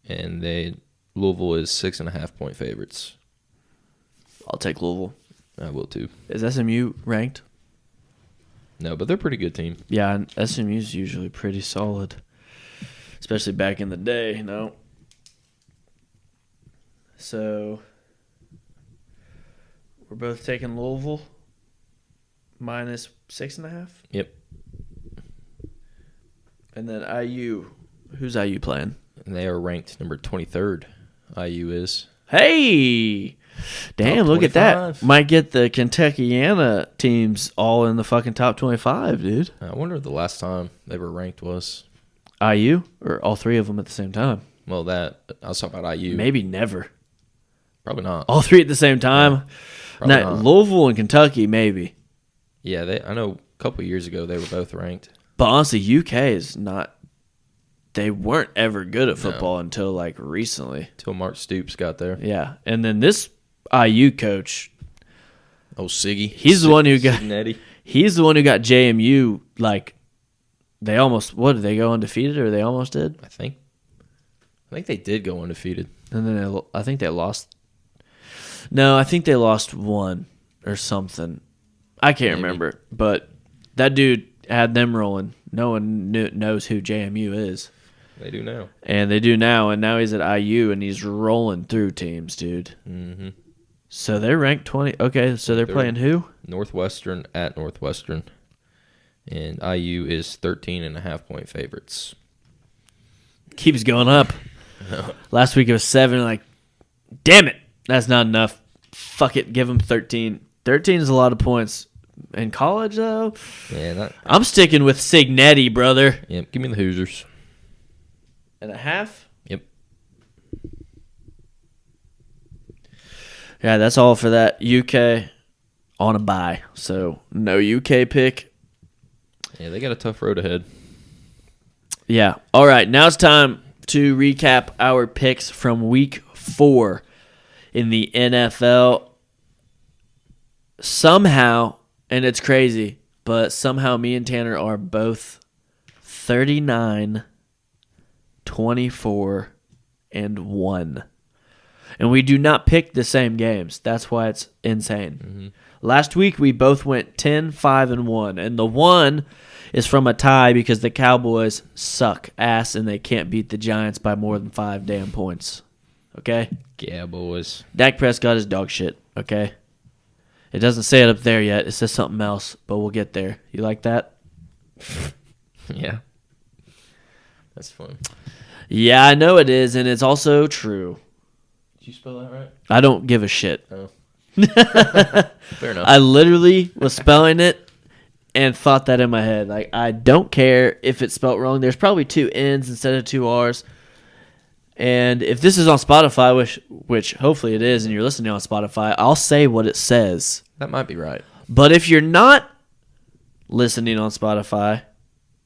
and Louisville is 6.5-point favorites. I'll take Louisville. I will too. Is SMU ranked? No, but they're a pretty good team. Yeah, and SMU's usually pretty solid, especially back in the day, So we're both taking Louisville -6.5. Yep. And then IU. Who's IU playing? And they are ranked number 23rd. IU is. Hey! Damn, Top look at that. 25. Might get the Kentuckiana teams all in the fucking top 25, dude. I wonder the last time they were ranked was. IU? Or all three of them at the same time? Well, I was talking about IU. Maybe never. Probably not. All three at the same time? Probably Now, not. Louisville and Kentucky, maybe. Yeah, I know a couple of years ago they were both ranked. But honestly, UK is not. They weren't ever good at football until like recently. Till Mark Stoops got there. Yeah. And then this IU coach, Oh, Siggy. he's the one who got. Signetti. He's the one who got JMU like. They almost. What did they go undefeated or they almost did? I think they did go undefeated. And then I think they lost. No, I think they lost one or something. I can't remember. But that dude had them rolling. No one knows who JMU is. They do now. And they do now. And now he's at IU and he's rolling through teams, dude. Mm-hmm. So they're ranked 20. Okay, so they're playing who? Northwestern at Northwestern. And IU is 13.5-point favorites. Keeps going up. Last week it was 7. Like, damn it. That's not enough. Fuck it. Give them 13. 13 is a lot of points. In college, though, Yeah, I'm sticking with Signetti, brother. Yep, give me the Hoosiers. 1.5? Yep. Yeah, that's all for that. UK on a bye. So, no UK pick. Yeah, they got a tough road ahead. Yeah. All right, now it's time to recap our picks from week 4 in the NFL. Somehow, and it's crazy, but somehow me and Tanner are both 39, 24, and 1. And we do not pick the same games. That's why it's insane. Mm-hmm. Last week, we both went 10, 5, and 1. And the 1 is from a tie because the Cowboys suck ass and they can't beat the Giants by more than 5 damn points. Okay? Yeah, boys. Dak Prescott is dog shit. Okay? It doesn't say it up there yet. It says something else, but we'll get there. You like that? Yeah. That's fun. Yeah, I know it is, and it's also true. Did you spell that right? I don't give a shit. Oh. Fair enough. I literally was spelling it and thought that in my head. Like, I don't care if it's spelled wrong. There's probably 2 N's instead of 2 R's. And if this is on Spotify, which hopefully it is, and you're listening on Spotify, I'll say what it says. That might be right. But if you're not listening on Spotify,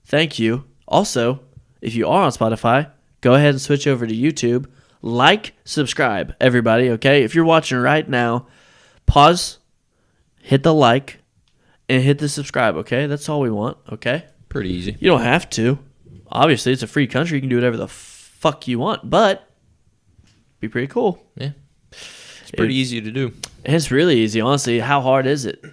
thank you. Also, if you are on Spotify, go ahead and switch over to YouTube. Like, subscribe, everybody, okay? If you're watching right now, pause, hit the like, and hit the subscribe, okay? That's all we want, okay? Pretty easy. You don't have to. Obviously, it's a free country. You can do whatever the fuck you want, but be pretty cool. Yeah. It's pretty easy to do. It's really easy, honestly. How hard is it?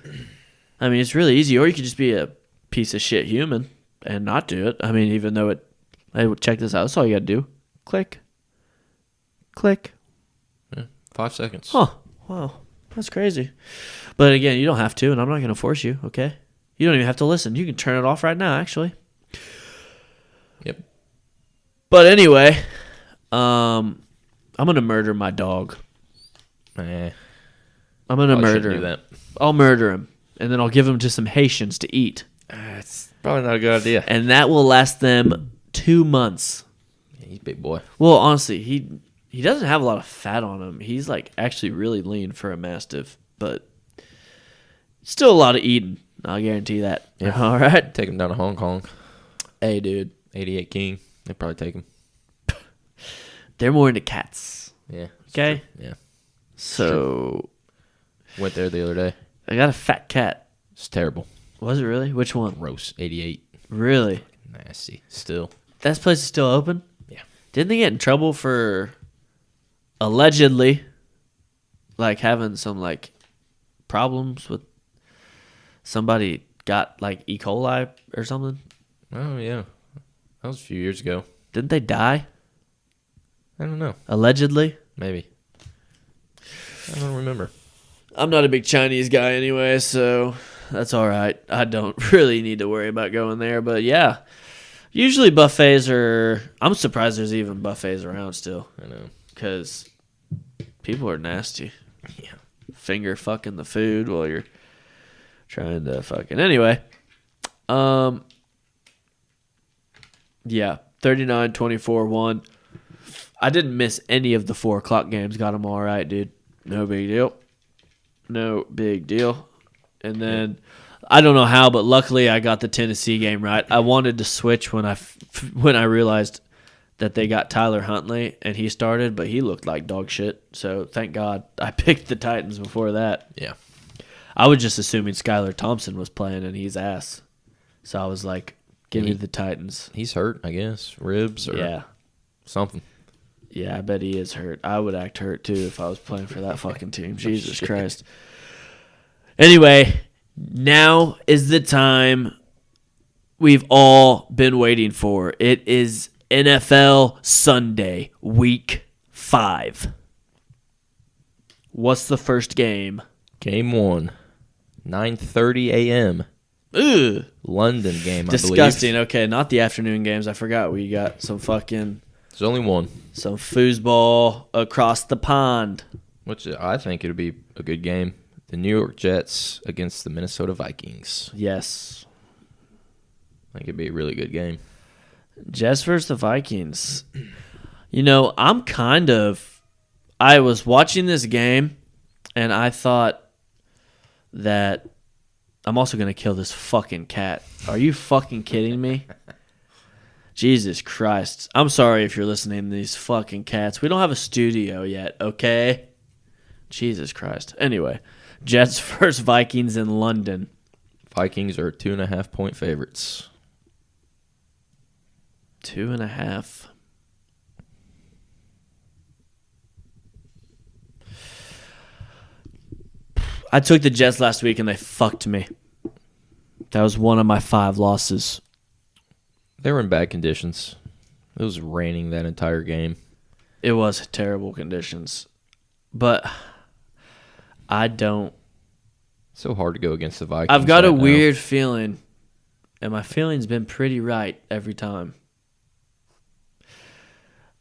I mean, it's really easy. Or you could just be a piece of shit human and not do it. I mean, even though hey, check this out. That's all you got to do. Click. Click. Yeah. 5 seconds. Huh. Wow. That's crazy. But again, you don't have to, and I'm not going to force you, okay? You don't even have to listen. You can turn it off right now, actually. Yep. But anyway, I'm going to murder my dog. Eh. I'm going to Probably murder shouldn't him. do that. I'll murder him, and then I'll give him to some Haitians to eat. It's probably not a good idea. And that will last them 2 months. Yeah, he's a big boy. Well, honestly, he doesn't have a lot of fat on him. He's like actually really lean for a Mastiff, but still a lot of eating. I'll guarantee that. Yeah. All right. Take him down to Hong Kong. Hey, dude. 88 King. They'd probably take him. They're more into cats. Yeah. Okay. Yeah. So Went there the other day. I got a fat cat. It's terrible. Was it really? Which one? Gross. 88. Really? Nasty. Still. That place is still open? Yeah. Didn't they get in trouble for allegedly like having some like problems with somebody got like E. coli or something? Oh, yeah. That was a few years ago. Didn't they die? I don't know. Allegedly? Maybe. I don't remember. I'm not a big Chinese guy anyway, so that's all right. I don't really need to worry about going there, but yeah. Usually buffets are... I'm surprised there's even buffets around still. I know. Because people are nasty. Yeah. Finger fucking the food while you're trying to fucking... Anyway. Yeah. 39-24-1. I didn't miss any of the 4 o'clock games. Got them all right, dude. No big deal. No big deal. And then... I don't know how, but luckily I got the Tennessee game right. I wanted to switch when I realized that they got Tyler Huntley and he started, but he looked like dog shit. So thank God I picked the Titans before that. Yeah. I was just assuming Skylar Thompson was playing and he's ass. So I was like, give me the Titans. He's hurt, I guess. Ribs or something. Yeah, I bet he is hurt. I would act hurt too if I was playing for that fucking team. Jesus Christ. Anyway, now is the time we've all been waiting for. It is NFL Sunday, Week 5. What's the first game? Game 1, 9:30 a.m. Ugh. London game, I Disgusting. believe. Okay, not the afternoon games. I forgot we got some fucking... There's only one. Some foosball across the pond. Which I think it would be a good game. The New York Jets against the Minnesota Vikings. Yes. I think it'd be a really good game. Jets versus the Vikings. You know, I was watching this game, and I thought that I'm also going to kill this fucking cat. Are you fucking kidding me? Jesus Christ. I'm sorry if you're listening to these fucking cats. We don't have a studio yet, okay? Jesus Christ. Anyway, Jets versus Vikings in London. Vikings are 2.5-point favorites. 2.5. I took the Jets last week and they fucked me. That was one of my 5 losses. They were in bad conditions. It was raining that entire game. It was terrible conditions. But I don't... So hard to go against the Vikings. I've got a right now. weird feeling, and my feeling's been pretty right every time.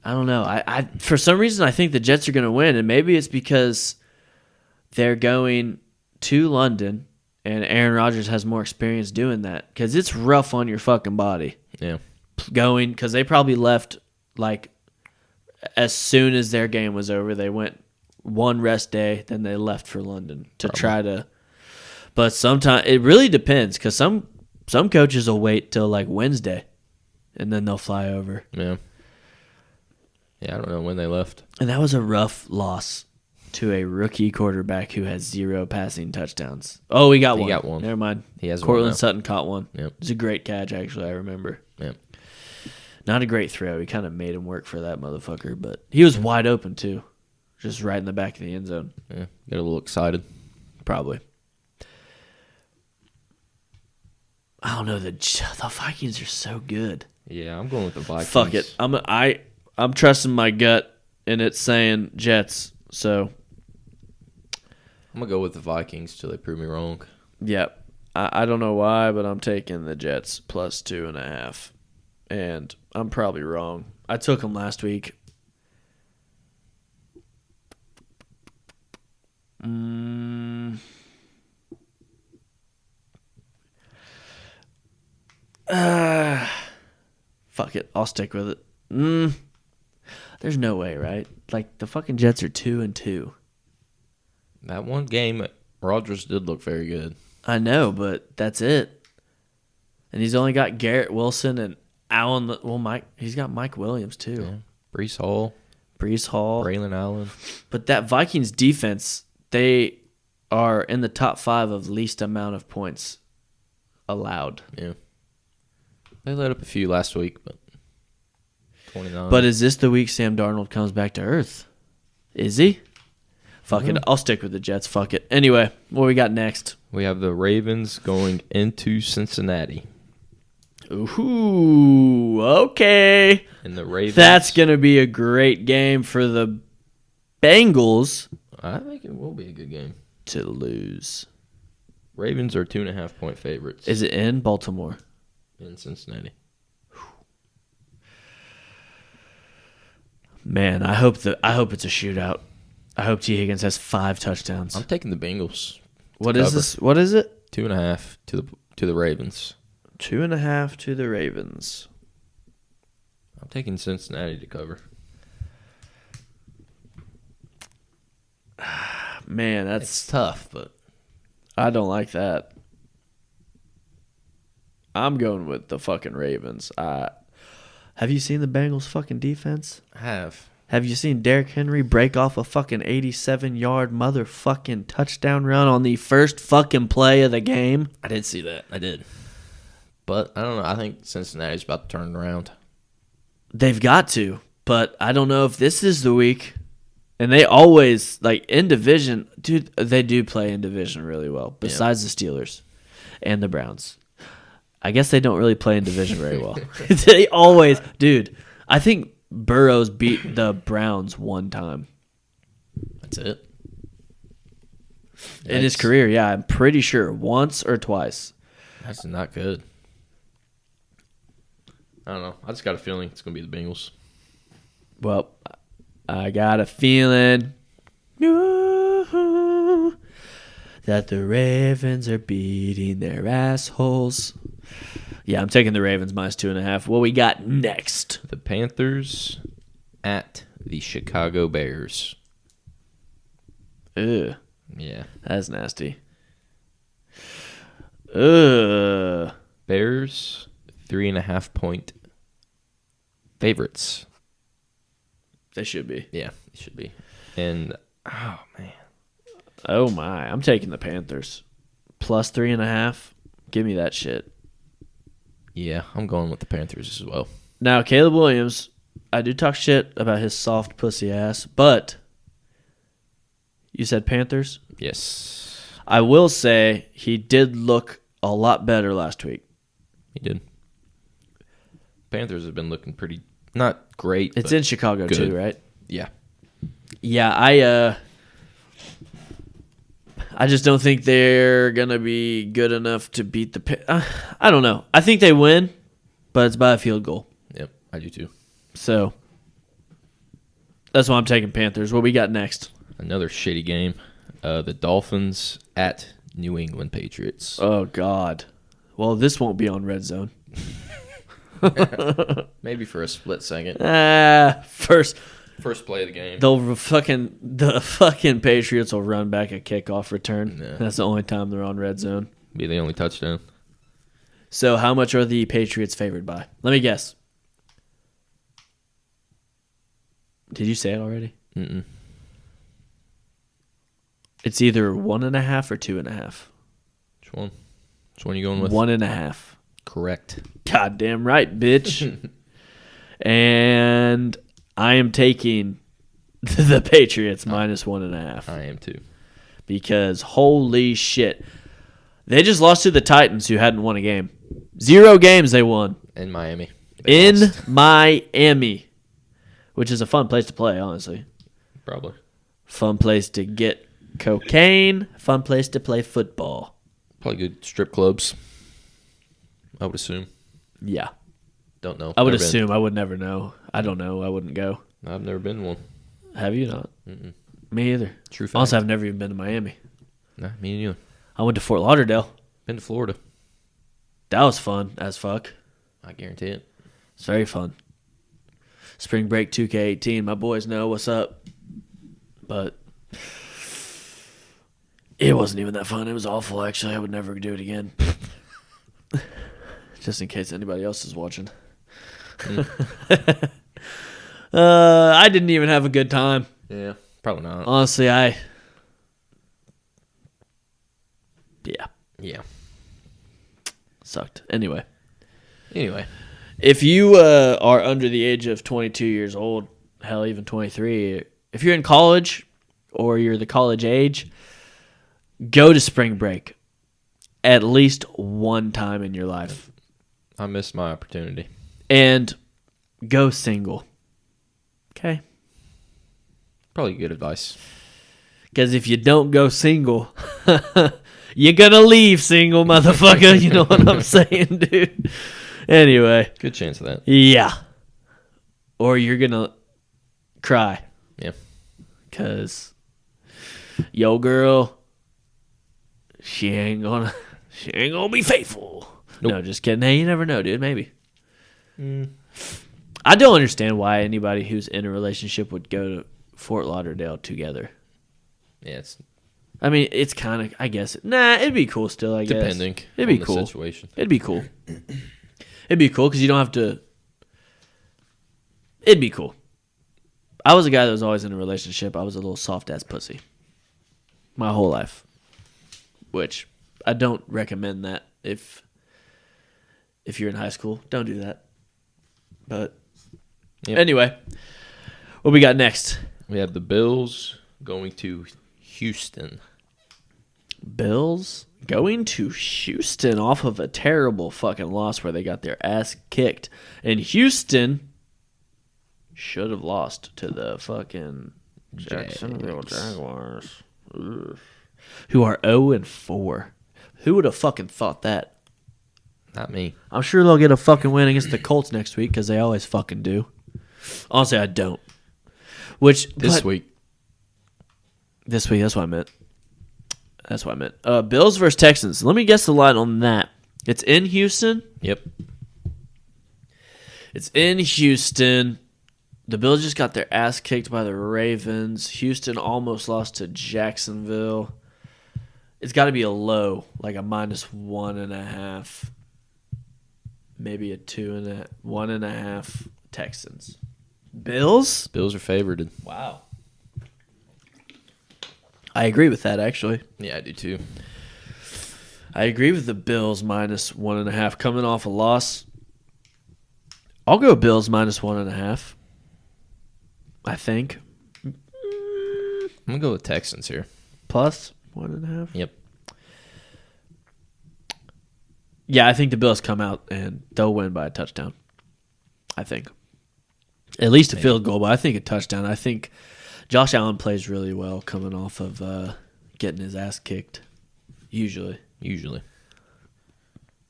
I don't know. I for some reason, I think the Jets are going to win, and maybe it's because they're going to London, and Aaron Rodgers has more experience doing that, because it's rough on your fucking body. Yeah. Going, because they probably left, like, as soon as their game was over, they went one rest day, then they left for London to try to. But sometimes it really depends because some coaches will wait till like Wednesday, and then they'll fly over. Yeah. Yeah, I don't know when they left. And that was a rough loss to a rookie quarterback who has 0 passing touchdowns. Oh, he got one. Never mind. He has Cortland one now. Sutton caught one. Yep. It was a great catch, actually, I remember. Yep. Not a great throw. He kind of made him work for that motherfucker, but he was wide open, too. Just right in the back of the end zone. Yeah, got a little excited. Probably. I don't know. The Vikings are so good. Yeah, I'm going with the Vikings. Fuck it. I'm trusting my gut, and it's saying Jets, so... I'm going to go with the Vikings till they prove me wrong. Yep. I don't know why, but I'm taking the Jets plus 2.5. And I'm probably wrong. I took them last week. Fuck it. I'll stick with it. There's no way, right? Like, the fucking Jets are 2-2. That one game, Rodgers did look very good. I know, but that's it. And he's only got Garrett Wilson and Allen. Well, Mike. He's got Mike Williams too. Yeah. Brees Hall, Braylon Allen. But that Vikings defense, they are in the top 5 of least amount of points allowed. Yeah, they let up a few last week, but 29. But is this the week Sam Darnold comes back to earth? Is he? Fuck it. I'll stick with the Jets. Fuck it. Anyway, what we got next? We have the Ravens going into Cincinnati. Ooh, okay. And the Ravens. That's going to be a great game for the Bengals. I think it will be a good game. To lose. Ravens are 2.5-point favorites. Is it in Baltimore? In Cincinnati. Man, I hope it's a shootout. I hope T. Higgins has 5 touchdowns. I'm taking the Bengals. What is this? What is it? 2.5 to the Ravens. 2.5 to the Ravens. I'm taking Cincinnati to cover. Man, It's tough, but I don't like that. I'm going with the fucking Ravens. Have you seen the Bengals fucking defense? I have. Have you seen Derrick Henry break off a fucking 87-yard motherfucking touchdown run on the first fucking play of the game? I did see that. I did. But I don't know. I think Cincinnati's about to turn it around. They've got to, but I don't know if this is the week. And they always, like, in division, dude, they do play in division really well, besides the Steelers and the Browns. I guess they don't really play in division very well. They always, dude, I think Burrows beat the Browns one time. That's it. In his career, yeah, I'm pretty sure. Once or twice. That's not good. I don't know. I just got a feeling it's going to be the Bengals. Well, I got a feeling that the Ravens are beating their assholes. Yeah, I'm taking the Ravens minus 2.5. What we got next? The Panthers at the Chicago Bears. Ugh, Yeah. that's nasty. Ugh. Bears, 3.5-point favorites. They should be. Yeah, they should be. And, oh, man. Oh, my. I'm taking the Panthers. Plus 3.5. Give me that shit. Yeah, I'm going with the Panthers as well. Now, Caleb Williams, I do talk shit about his soft pussy ass, but you said Panthers? Yes. I will say he did look a lot better last week. He did. Panthers have been looking pretty, not great. It's but in Chicago good. too, right? Yeah. Yeah, I just don't think they're going to be good enough to beat the I don't know. I think they win, but it's by a field goal. Yep, I do too. So that's why I'm taking Panthers. What we got next? Another shitty game. The Dolphins at New England Patriots. Oh, God. Well, this won't be on Red Zone. Maybe for a split second. First, First play of the game. The fucking Patriots will run back a kickoff return. Yeah. That's the only time they're on red zone. Be the only touchdown. So how much are the Patriots favored by? Let me guess. Did you say it already? Mm-mm. It's either 1.5 or 2.5. Which one? Which one are you going with? 1.5. Correct. Goddamn right, bitch. And I am taking the Patriots minus 1.5. I am too. Because holy shit. They just lost to the Titans, who hadn't won a game. 0 games they won. In Miami. In Miami. Which is a fun place to play, honestly. Probably. Fun place to get cocaine. Fun place to play football. Probably good strip clubs. I would assume. Yeah. Don't know. I would Never assume. I would never know. I don't know. I wouldn't go. been. I've never been to one. Have you not? Mm-mm. Me either. True fact. Honestly, I've never even been to Miami. Nah, me neither. I went to Fort Lauderdale. Been to Florida. That was fun as fuck. I guarantee it. It's very fun. Spring break 2K18. My boys know what's up. But it wasn't even that fun. It was awful, actually. I would never do it again. Just in case anybody else is watching. I didn't even have a good time. Yeah, probably not. Honestly, Yeah. Yeah. Sucked. Anyway. If you are under the age of 22 years old, hell, even 23, if you're in college or you're the college age, go to spring break at least one time in your life. I missed my opportunity. And go single. Okay? Probably good advice. Because if you don't go single, you're going to leave single, motherfucker. You know what I'm saying, dude? Anyway. Good chance of that. Yeah. Or you're going to cry. Yeah. Because yo girl, she ain't gonna be faithful. Nope. No, just kidding. Hey, you never know, dude. Maybe. I don't understand why anybody who's in a relationship would go to Fort Lauderdale together. Yeah, it's I mean, it's kind of, I guess. Nah, it'd be cool still, I guess. depending It'd be on the cool. situation. It'd be cool. It'd be cool because you don't have to. It'd be cool. I was a guy that was always in a relationship. I was a little soft-ass pussy. My whole life. Which, I don't recommend that if you're in high school. Don't do that. But, Anyway. What we got next? We have the Bills going to Houston. Bills going to Houston off of a terrible fucking loss where they got their ass kicked. And Houston should have lost to the fucking Jacksonville Jaguars. Ugh. Who are 0-4. Who would have fucking thought that? Not me. I'm sure they'll get a fucking win against the Colts next week because they always fucking do. Honestly, I don't. This week. This week, that's what I meant. Bills versus Texans. Let me guess the line on that. It's in Houston? Yep. It's in Houston. The Bills just got their ass kicked by the Ravens. Houston almost lost to Jacksonville. It's got to be a low, like a -1.5. Maybe a 1.5 Texans. Bills? Bills are favored. Wow. I agree with that, actually. Yeah, I do too. I agree with the Bills -1.5 coming off a loss. I'll go Bills -1.5. I think. I'm going to go with Texans here. Plus 1.5? Yep. Yeah, I think the Bills come out and they'll win by a touchdown. I think. At least a field goal, but I think a touchdown. I think Josh Allen plays really well coming off of getting his ass kicked. Usually.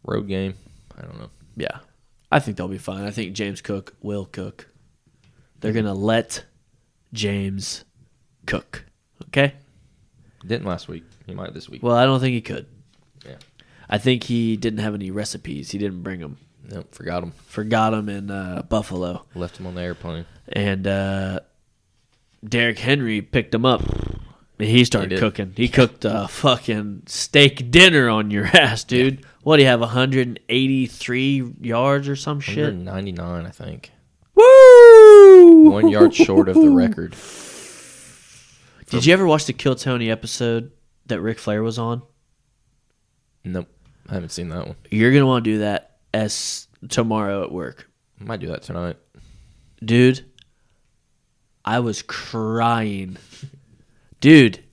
Road game. I don't know. Yeah. I think they'll be fine. I think James Cook will cook. They're going to let James cook. Okay? Didn't last week. He might this week. Well, I don't think he could. Yeah. I think he didn't have any recipes. He didn't bring them. Nope, forgot him. Forgot them in Buffalo. Left him on the airplane. And Derrick Henry picked him up. And he started did. cooking. He cooked a fucking steak dinner on your ass, dude. Yeah. What do you have, 183 yards or some shit? 199, I think. Woo! 1 yard short of the record. Did you ever watch the Kill Tony episode that Ric Flair was on? Nope. I haven't seen that one. You're going to want to do that as tomorrow at work. I might do that tonight. Dude, I was crying. Dude,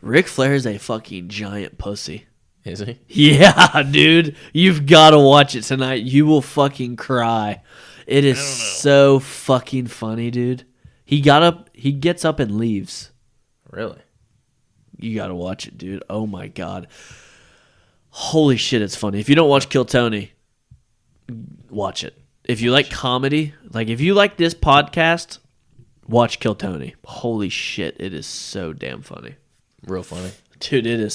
Ric Flair is a fucking giant pussy. Is he? Yeah, dude. You've got to watch it tonight. You will fucking cry. It is so fucking funny, dude. He gets up and leaves. Really? You got to watch it, dude. Oh my God. Holy shit, it's funny. If you don't watch Kill Tony, watch it. If you like comedy, like if you like this podcast, watch Kill Tony. Holy shit, it is so damn funny. Real funny. Dude,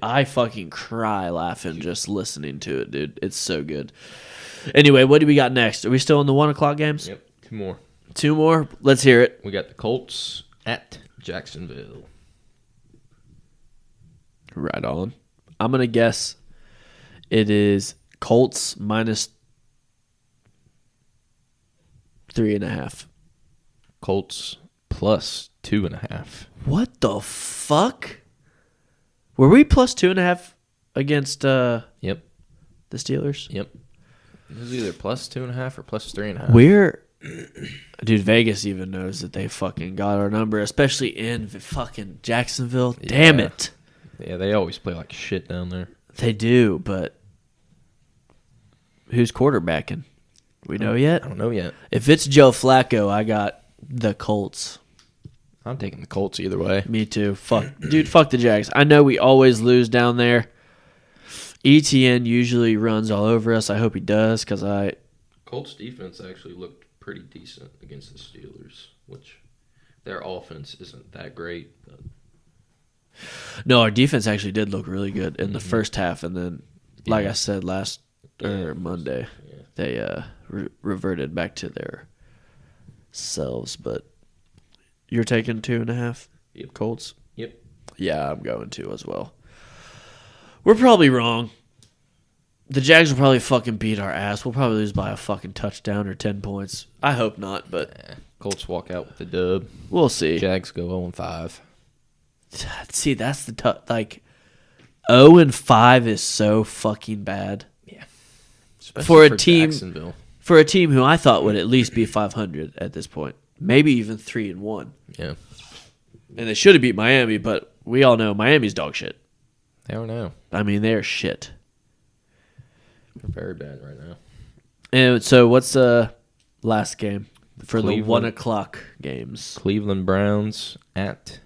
I fucking cry laughing just listening to it, dude. It's so good. Anyway, what do we got next? Are we still in the 1 o'clock games? Yep, 2 more. 2 more? Let's hear it. We got the Colts at Jacksonville. Right on. I'm going to guess it is Colts minus 3.5. Colts plus 2.5. What the fuck? Were we plus 2.5 against Yep. the Steelers? Yep. It was either plus 2.5 or plus 3.5. Dude, Vegas even knows that they fucking got our number, especially in fucking Jacksonville. Damn it. Yeah, they always play like shit down there. They do, but who's quarterbacking? We know yet? I don't know yet. If it's Joe Flacco, I got the Colts. I'm taking the Colts either way. Me too. Fuck the Jags. I know we always lose down there. ETN usually runs all over us. I hope he does because Colts defense actually looked pretty decent against the Steelers, which their offense isn't that great. But No, our defense actually did look really good in the first half, and then, like I said Monday, they reverted back to their selves. But you're taking 2.5 Colts? Yep. Yeah, I'm going to as well. We're probably wrong. The Jags will probably fucking beat our ass. We'll probably lose by a fucking touchdown or 10 points. I hope not, but Colts walk out with the dub. We'll see. Jags go 0-5. See, that's the tough. Like, 0-5 is so fucking bad. Yeah. Especially for team, Jacksonville. For a team who I thought would at least be 500 at this point. Maybe even 3-1. Yeah. And they should have beat Miami, but we all know Miami's dog shit. They don't know. I mean, they're shit. They're very bad right now. And so what's the last game for the Cleveland. 1 o'clock games? Cleveland Browns at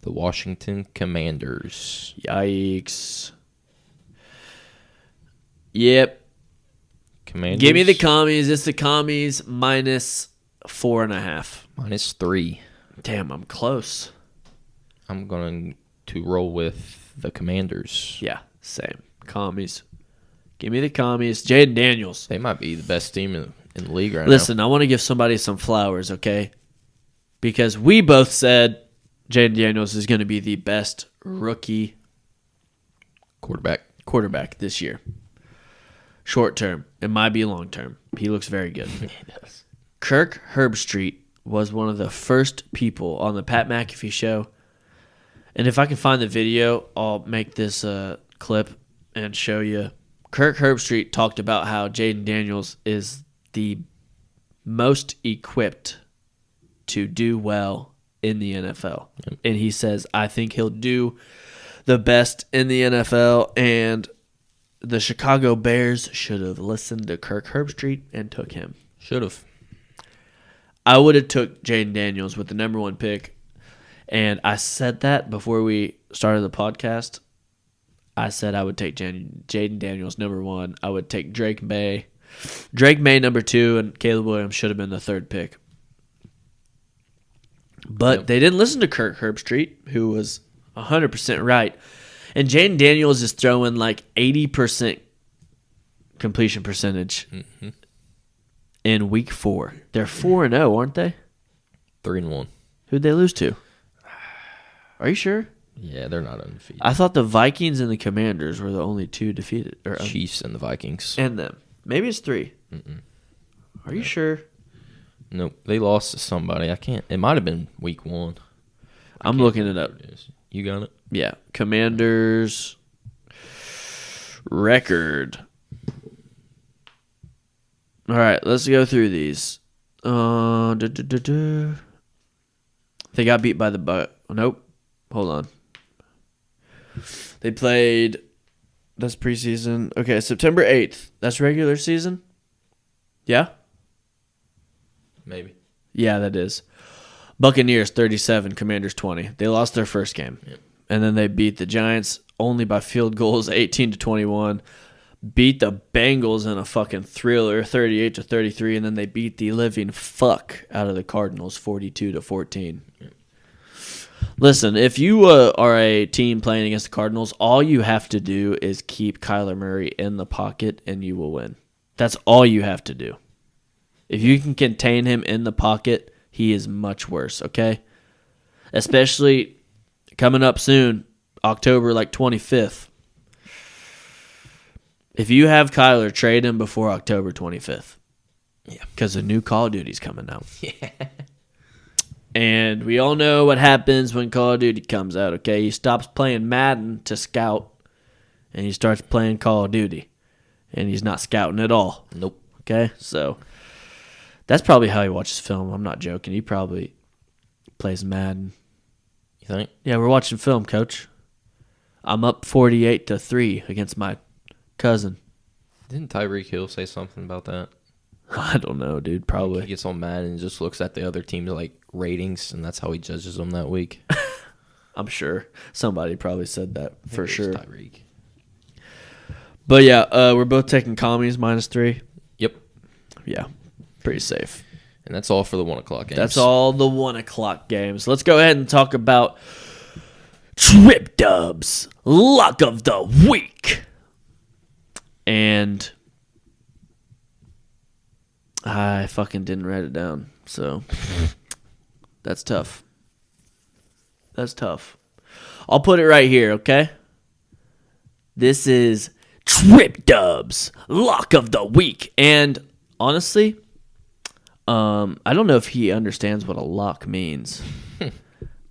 the Washington Commanders. Yikes. Yep. Commanders. Give me the commies. It's the commies minus 4.5. Minus 3. Damn, I'm close. I'm going to roll with the Commanders. Yeah, same. Commies. Give me the commies. Jaden Daniels. They might be the best team in the league right Listen, I want to give somebody some flowers, okay? Because we both said Jaden Daniels is going to be the best rookie now. quarterback this year. Short term. It might be long term. He looks very good. He does. Kirk Herbstreit was one of the first people on the Pat McAfee show. And if I can find the video, I'll make this clip and show you. Kirk Herbstreit talked about how Jaden Daniels is the most equipped to do well in the NFL. Yep. And he says, I think he'll do the best in the NFL, and the Chicago Bears should have listened to Kirk Herbstreit and took him. Should have. I would have took Jaden Daniels with the number 1 pick, and I said that before we started the podcast. I said I would take Jaden Daniels number 1. I would take Drake May number 2, and Caleb Williams should have been the 3rd pick. But they didn't listen to Kirk Herbstreit, who was 100% right. And Jaden Daniels is throwing like 80% completion percentage in week 4. They're 4-0, aren't they? 3-1. Who'd they lose to? Are you sure? Yeah, they're not undefeated. I thought the Vikings and the Commanders were the only two defeated. Or Chiefs and the Vikings. And them. Maybe it's 3. Mm-mm. Are you sure? Nope. They lost to somebody. I can't. It might have been week 1. I'm looking it up. You got it? Yeah. Commanders record. All right, let's go through these. They got beat by the Buck. Nope. Hold on. They played. That's preseason. Okay, September 8th. That's regular season? Yeah? Maybe. Yeah, that is. Buccaneers 37, Commanders 20. They lost their first game. Yep. And then they beat the Giants only by field goals 18-21. Beat the Bengals in a fucking thriller 38-33, and then they beat the living fuck out of the Cardinals 42-14. Yep. Listen, if you are a team playing against the Cardinals, all you have to do is keep Kyler Murray in the pocket and you will win. That's all you have to do. If you can contain him in the pocket, he is much worse, okay? Especially coming up soon, October 25th. If you have Kyler, trade him before October 25th. Yeah. Because a new Call of Duty's coming out. Yeah. And we all know what happens when Call of Duty comes out, okay? He stops playing Madden to scout, and he starts playing Call of Duty. And he's not scouting at all. Nope. Okay? So that's probably how he watches film. I'm not joking. He probably plays Madden. You think? Yeah, we're watching film, Coach. I'm up 48-3 against my cousin. Didn't Tyreek Hill say something about that? I don't know, dude. Probably. He gets on Madden and just looks at the other team's ratings, and that's how he judges them that week. I'm sure somebody probably said that for sure. Tyreek. But yeah, we're both taking commies -3. Yep. Yeah, pretty safe. And that's all for the 1 o'clock games. That's all the 1 o'clock games. Let's go ahead and talk about TripDub's Luck of the Week. And I fucking didn't write it down, so that's tough. That's tough. I'll put it right here, okay? This is TripDub's Lock of the Week. And honestly, I don't know if he understands what a lock means.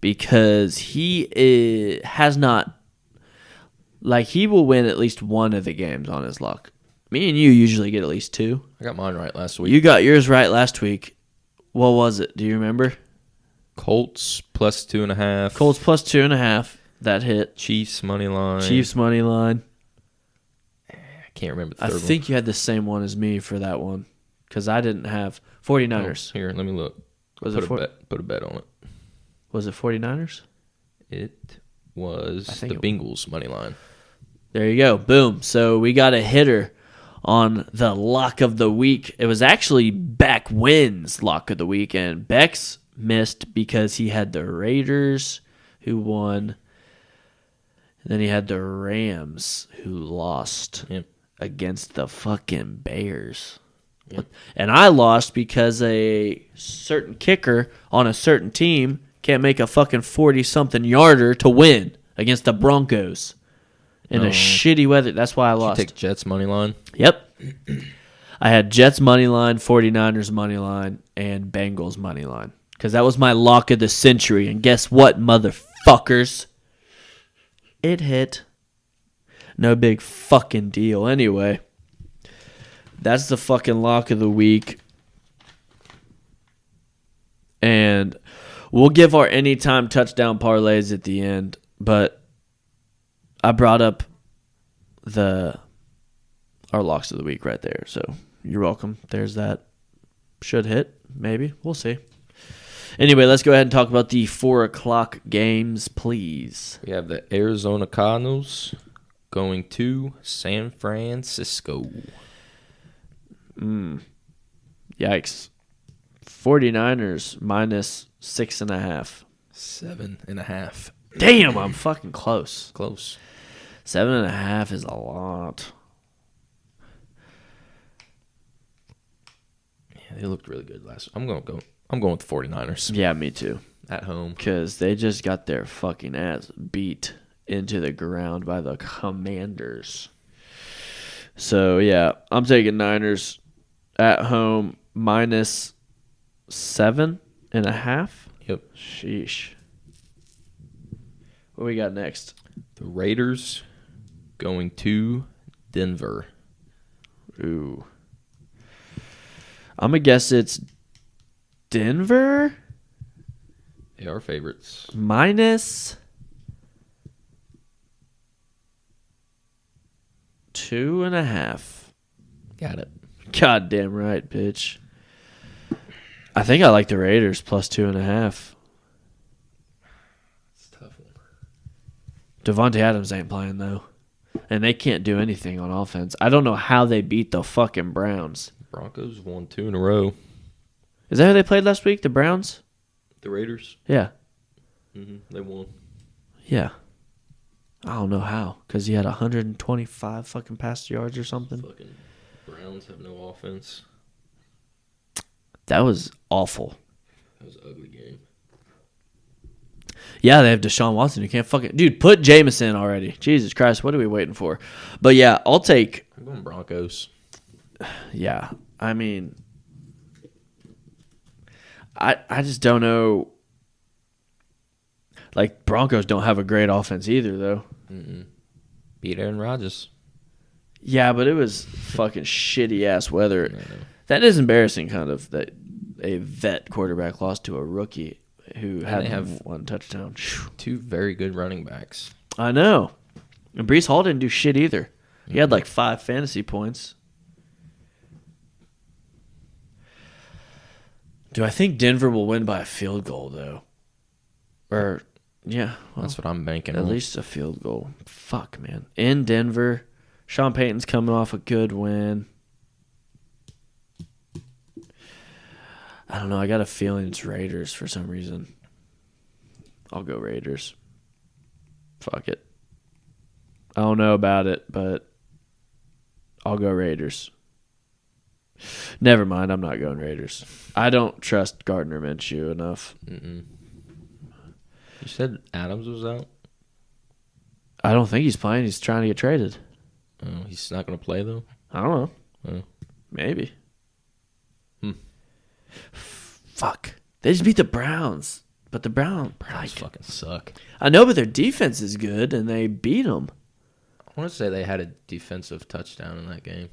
Because he has not... Like, he will win at least one of the games on his lock. Me and you usually get at least 2. I got mine right last week. You got yours right last week. What was it? Do you remember? Colts plus 2.5. Colts plus 2.5. That hit. Chiefs money line. Chiefs money line. I can't remember the I third one. think you had the same one as me for that one. Because I didn't have 49ers. Oh, here, let me look. Was put it put a bet on it. Was it 49ers? It was think the Bengals money line. There you go. Boom. So we got a hitter on the lock of the week. It was actually Beck wins lock of the week, and Beck's missed because he had the Raiders who won. And then he had the Rams who lost against the fucking Bears. Yep. And I lost because a certain kicker on a certain team can't make a fucking 40-something yarder to win against the Broncos in a shitty weather. That's why I lost. Did you take Jets money line? Yep. I had Jets money line, 49ers money line, and Bengals money line. Because that was my lock of the century. And guess what, motherfuckers? It hit. No big fucking deal. Anyway, that's the fucking lock of the week. And we'll give our anytime touchdown parlays at the end. But I brought up our locks of the week right there. So you're welcome. There's that. Should hit. Maybe. We'll see. Anyway, let's go ahead and talk about the 4 o'clock games, please. We have the Arizona Cardinals going to San Francisco. Yikes. 49ers minus 6.5. 7.5. Damn, I'm fucking close. Close. 7.5 is a lot. Yeah, They looked really good last. I'm going with the 49ers Yeah, me too. at home. Because they just got their fucking ass beat into the ground by the Commanders. So, yeah, I'm taking Niners at home minus 7.5. Yep. Sheesh. What we got next? The Raiders going to Denver. Ooh. I'm going to guess it's Denver They are favorites. minus 2.5. Got it. Goddamn right, bitch. I think I like the Raiders plus 2.5. It's a tough one. Devante Adams ain't playing, though. And they can't do anything on offense. I don't know how they beat the fucking Browns. Broncos won 2 in a row. Is that who they played last week? The Browns? The Raiders. Yeah. They won. Yeah. I don't know how. Because he had 125 fucking pass yards or something. Fucking Browns have no offense. That was awful. That was an ugly game. Yeah, they have Deshaun Watson. You can't fucking... Dude, put Jameson already. Jesus Christ, what are we waiting for? But yeah, I'll take... I'm going Broncos. Yeah, I mean... I just don't know. Like, Broncos don't have a great offense either, though. Beat Aaron Rodgers. Yeah, but it was fucking shitty-ass weather. I know. That is embarrassing, kind of, that a vet quarterback lost to a rookie who they had have- one touchdown. 2 very good running backs. I know. And Breece Hall didn't do shit either. He had like 5 fantasy points. Do I think Denver will win by a field goal, though? Or, yeah. Well, That's what I'm banking at on. least a field goal. Fuck, man. In Denver, Sean Payton's coming off a good win. I don't know. I got a feeling it's Raiders for some reason. I'll go Raiders. Fuck it. I don't know about it, but I'll go Raiders. Never mind. I'm not going Raiders. I don't trust Gardner Minshew enough. You said Adams was out? I don't think he's playing. He's trying to get traded. Oh, he's not going to play, though? I don't know. Oh. Maybe. Fuck. They just beat the Browns. But the Browns Fucking suck. I know, but their defense is good, and they beat them. I want to say they had a defensive touchdown in that game.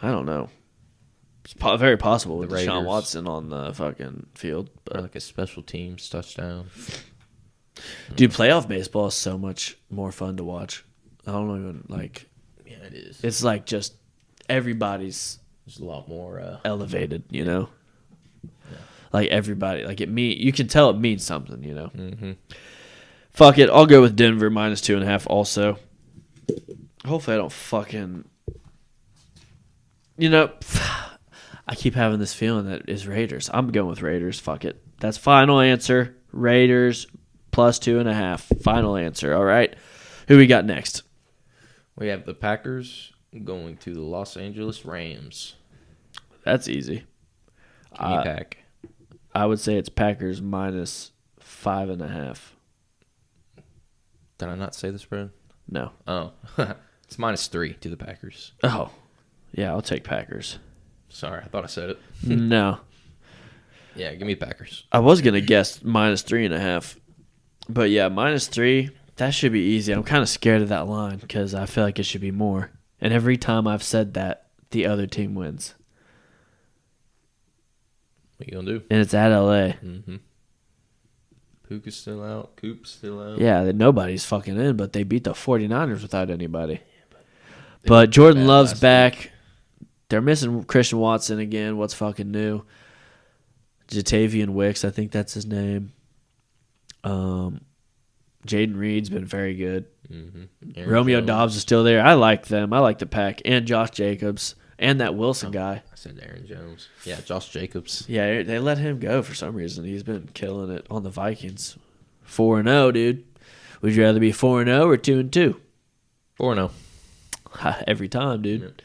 I don't know. It's very possible with The Deshaun Raiders. Watson on the fucking field. Or But like a special teams touchdown. dude, playoff baseball is so much more fun to watch. I don't even like. Yeah, it is. It's like just everybody's There's a lot more. elevated, you know. Like everybody, like you can tell it means something, you know. Fuck it, I'll go with Denver minus 2.5. Also, hopefully I don't fucking. You know, I keep having this feeling that it's Raiders. I'm going with Raiders. Fuck it. That's final answer. Raiders plus 2.5. Final answer. All right. Who we got next? We have the Packers going to the Los Angeles Rams. That's easy. Give me Pack. I would say it's Packers minus 5.5. Did I not say the spread? No. Oh. It's -3 to the Packers. Oh. Yeah, I'll take Packers. Sorry, I thought I said it. No. Yeah, give me Packers. I was going to guess minus 3.5. But yeah, -3, that should be easy. I'm kind of scared of that line because I feel like it should be more. And every time I've said that, the other team wins. What you gonna do? And it's at LA. Puka's still out. Coop's still out. Yeah, nobody's fucking in, but they beat the 49ers without anybody. But Jordan bad Love's last back. They're missing Christian Watson again. What's fucking new? Jatavian Wicks, I think that's his name. Jaden Reed's been very good. Aaron Romeo Jones. Dobbs is still there. I like them. I like the pack. And Josh Jacobs. And that Wilson guy. I said Aaron Jones. Yeah, Josh Jacobs. Yeah, they let him go for some reason. He's been killing it on the Vikings. 4-0, dude. Would you rather be 4-0 or 2-2? 4-0. Every time, dude. Yep.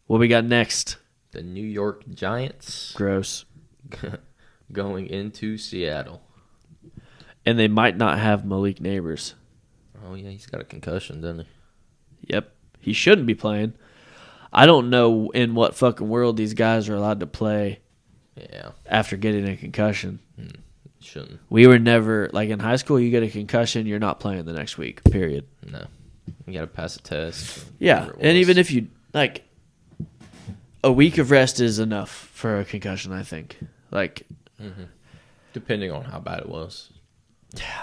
What we got next? The New York Giants Gross. going into Seattle. And they might not have Malik Neighbors. Oh, yeah, he's got a concussion, doesn't he? Yep. He shouldn't be playing. I don't know in what fucking world these guys are allowed to play after getting a concussion. Shouldn't. We were never, like in high school, you get a concussion, you're not playing the next week, period. No. You got to pass a test. Yeah, and even if you, like, a week of rest is enough for a concussion, I think. Like, depending on how bad it was.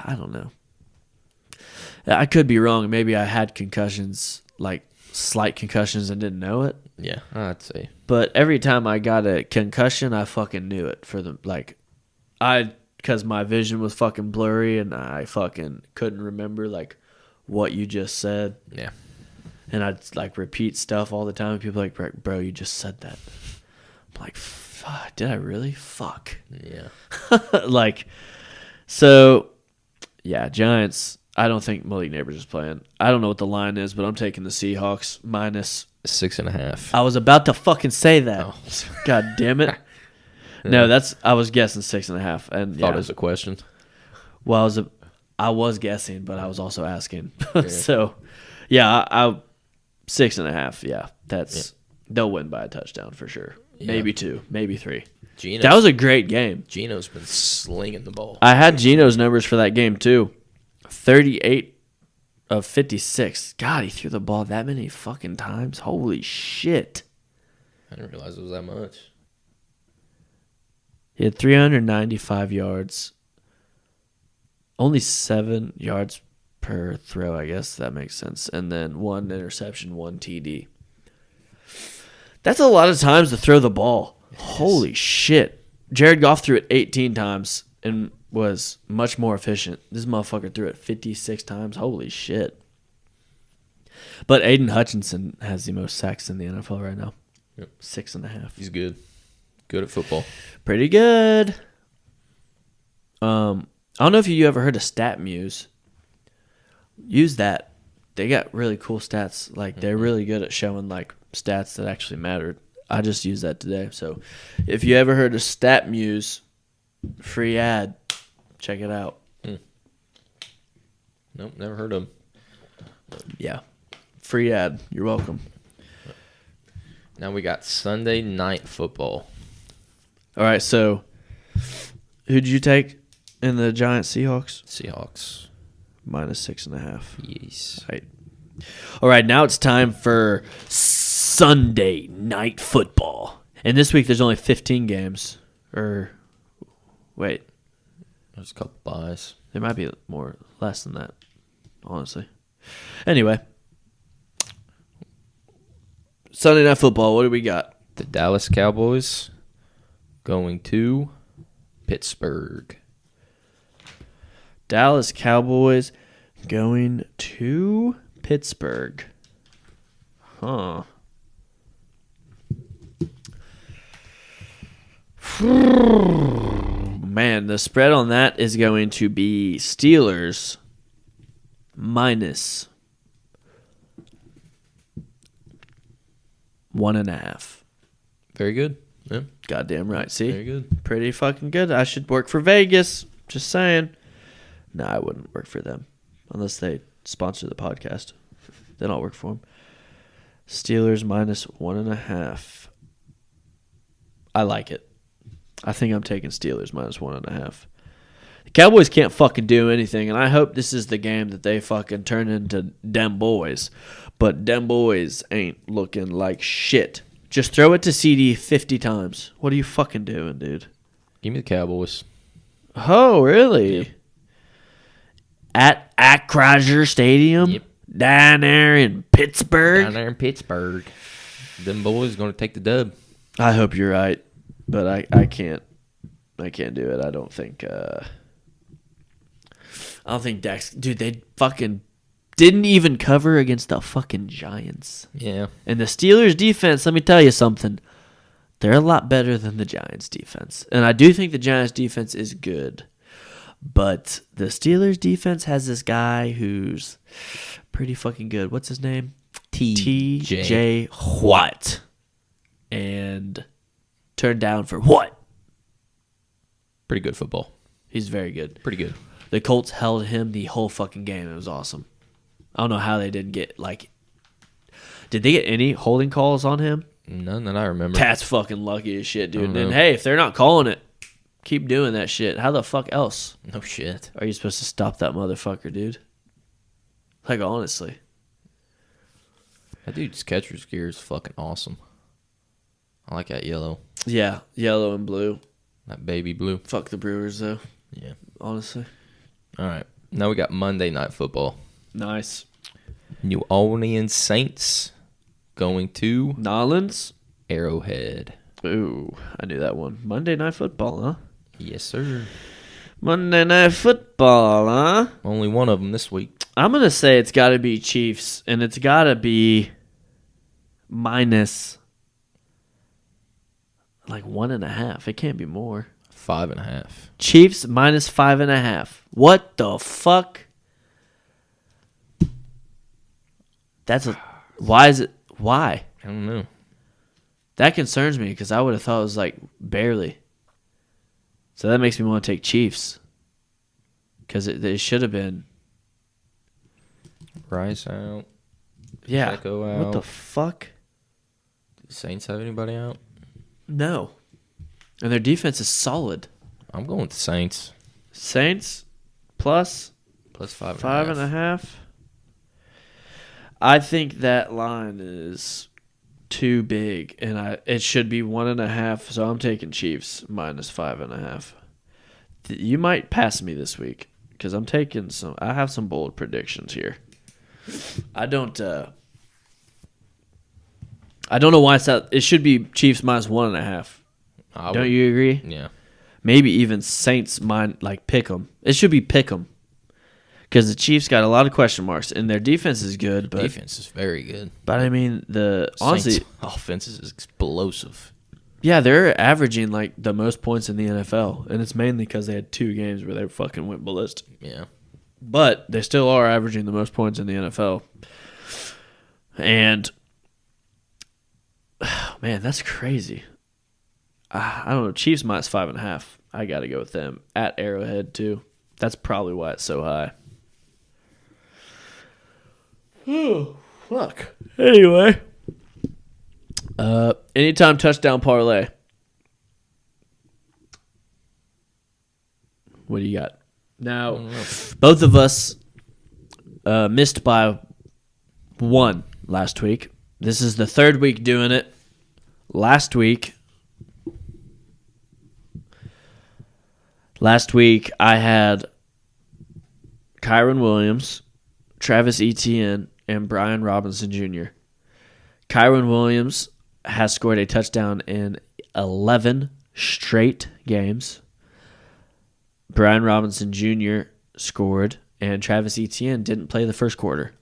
I don't know. I could be wrong. Maybe I had concussions, like slight concussions, and didn't know it. Yeah, I'd say. But every time I got a concussion, I fucking knew it for the, like, because my vision was fucking blurry and I fucking couldn't remember, like, what you just said. Yeah. And I'd, like, repeat stuff all the time. People are like, bro, you just said that. I'm like, fuck, did I really? Fuck. Yeah. Like, so, yeah, Giants, I don't think Malik Neighbors is playing. I don't know what the line is, but I'm taking the Seahawks minus 6.5. I was about to fucking say that. Oh. God damn it. No, I was guessing 6.5. And Thought it was a question. Well, I was guessing, but I was also asking. So, yeah, I 6.5. Yeah, they'll win by a touchdown for sure. Yeah. Maybe 2, maybe 3. That was a great game. Geno's been slinging the ball. I had Geno's numbers for that game too. 38 of 56. God, he threw the ball that many fucking times. Holy shit. I didn't realize it was that much. He had 395 yards. Only 7 yards per throw, I guess that makes sense. And then 1 interception, 1 TD. That's a lot of times to throw the ball. Holy shit. Jared Goff threw it 18 times and was much more efficient. This motherfucker threw it 56 times. Holy shit. But Aiden Hutchinson has the most sacks in the NFL right now. Yep. 6.5. He's good. Good at football. Pretty good. I don't know if you ever heard of StatMuse. Use that. They got really cool stats. Like, they're really good at showing, like, stats that actually mattered. I just used that today. So if you ever heard of StatMuse, free ad, check it out. Nope, never heard of him. Yeah. Free ad. You're welcome. Now we got Sunday night football. All right, so who'd you take in the Giants Seahawks? Seahawks. Minus 6.5. Yes. Right. All right, now it's time for Sunday night football. And this week there's only 15 games. Wait. There's a couple buys. There might be less than that, honestly. Anyway. Sunday night football, what do we got? The Dallas Cowboys going to Pittsburgh. Dallas Cowboys going to Pittsburgh. Huh. Man, the spread on that is going to be Steelers minus 1.5. Very good. Yeah. Goddamn right. See? Very good. Pretty fucking good. I should work for Vegas. Just saying. No, I wouldn't work for them unless they sponsor the podcast. Then I'll work for them. Steelers minus 1.5. I like it. I think I'm taking Steelers minus 1.5. The Cowboys can't fucking do anything, and I hope this is the game that they fucking turn into dem boys. But dem boys ain't looking like shit. Just throw it to CD 50 times. What are you fucking doing, dude? Give me the Cowboys. Oh, really? Yep. At Acrisure Stadium? Yep. Down there in Pittsburgh? Down there in Pittsburgh. Them boys going to take the dub. I hope you're right, but I can't. I can't do it. I don't think Dax. Dude, they fucking didn't even cover against the fucking Giants. Yeah. And the Steelers defense, let me tell you something. They're a lot better than the Giants defense. And I do think the Giants defense is good. But the Steelers defense has this guy who's pretty fucking good. What's his name? TJ Watt. And and turned down for what? Pretty good football. He's very good. Pretty good. The Colts held him the whole fucking game. It was awesome. I don't know how they didn't get, like... Did they get any holding calls on him? None that I remember. That's fucking lucky as shit, dude. know. And hey, if they're not calling it, keep doing that shit. How the fuck else No shit. are you supposed to stop that motherfucker, dude? Like, honestly. That dude's catcher's gear is fucking awesome. I like that yellow. Yeah, yellow and blue. That baby blue. Fuck the Brewers, though. Yeah. Honestly. All right. Now we got Monday Night Football. Nice. New Orleans Saints going to Nolans? Arrowhead. Ooh, I knew that one. Monday Night Football, huh? Yes, sir. Monday Night Football, huh? Only one of them this week. I'm going to say it's got to be Chiefs, and it's got to be minus like 1.5. It can't be more. 5.5. Chiefs minus 5.5. What the fuck? That's a... Why is it... Why? I don't know. That concerns me because I would have thought it was like barely. So that makes me want to take Chiefs. Because it should have been... Rice out. Yeah. Pacheco out. What the fuck? Do the Saints have anybody out? No. And their defense is solid. I'm going with the Saints. Saints plus Plus 5.5. 5.5. I think that line is too big, and it should be 1.5. So I'm taking Chiefs minus 5.5. You might pass me this week because I'm taking some. I have some bold predictions here. I don't know why it's that. It should be Chiefs minus 1.5. Don't you agree? Yeah. Maybe even Saints pick 'em. It should be pick 'em. Because the Chiefs got a lot of question marks, and their defense is good. But Defense is very good. But I mean, honestly, Saints offense is explosive. yeah, they're averaging like the most points in the NFL, and it's mainly because they had 2 games where they fucking went ballistic. Yeah. But they still are averaging the most points in the NFL. And man, that's crazy. I don't know. Chiefs minus 5.5. I got to go with them at Arrowhead too. That's probably why it's so high. Oh, fuck. Anyway. Anytime touchdown parlay. What do you got? Now, both of us missed by 1 last week. This is the 3rd week doing it. Last week I had Kyron Williams, Travis Etienne, and Brian Robinson Jr. Kyron Williams has scored a touchdown in 11 straight games. Brian Robinson Jr. scored, and Travis Etienne didn't play the first quarter.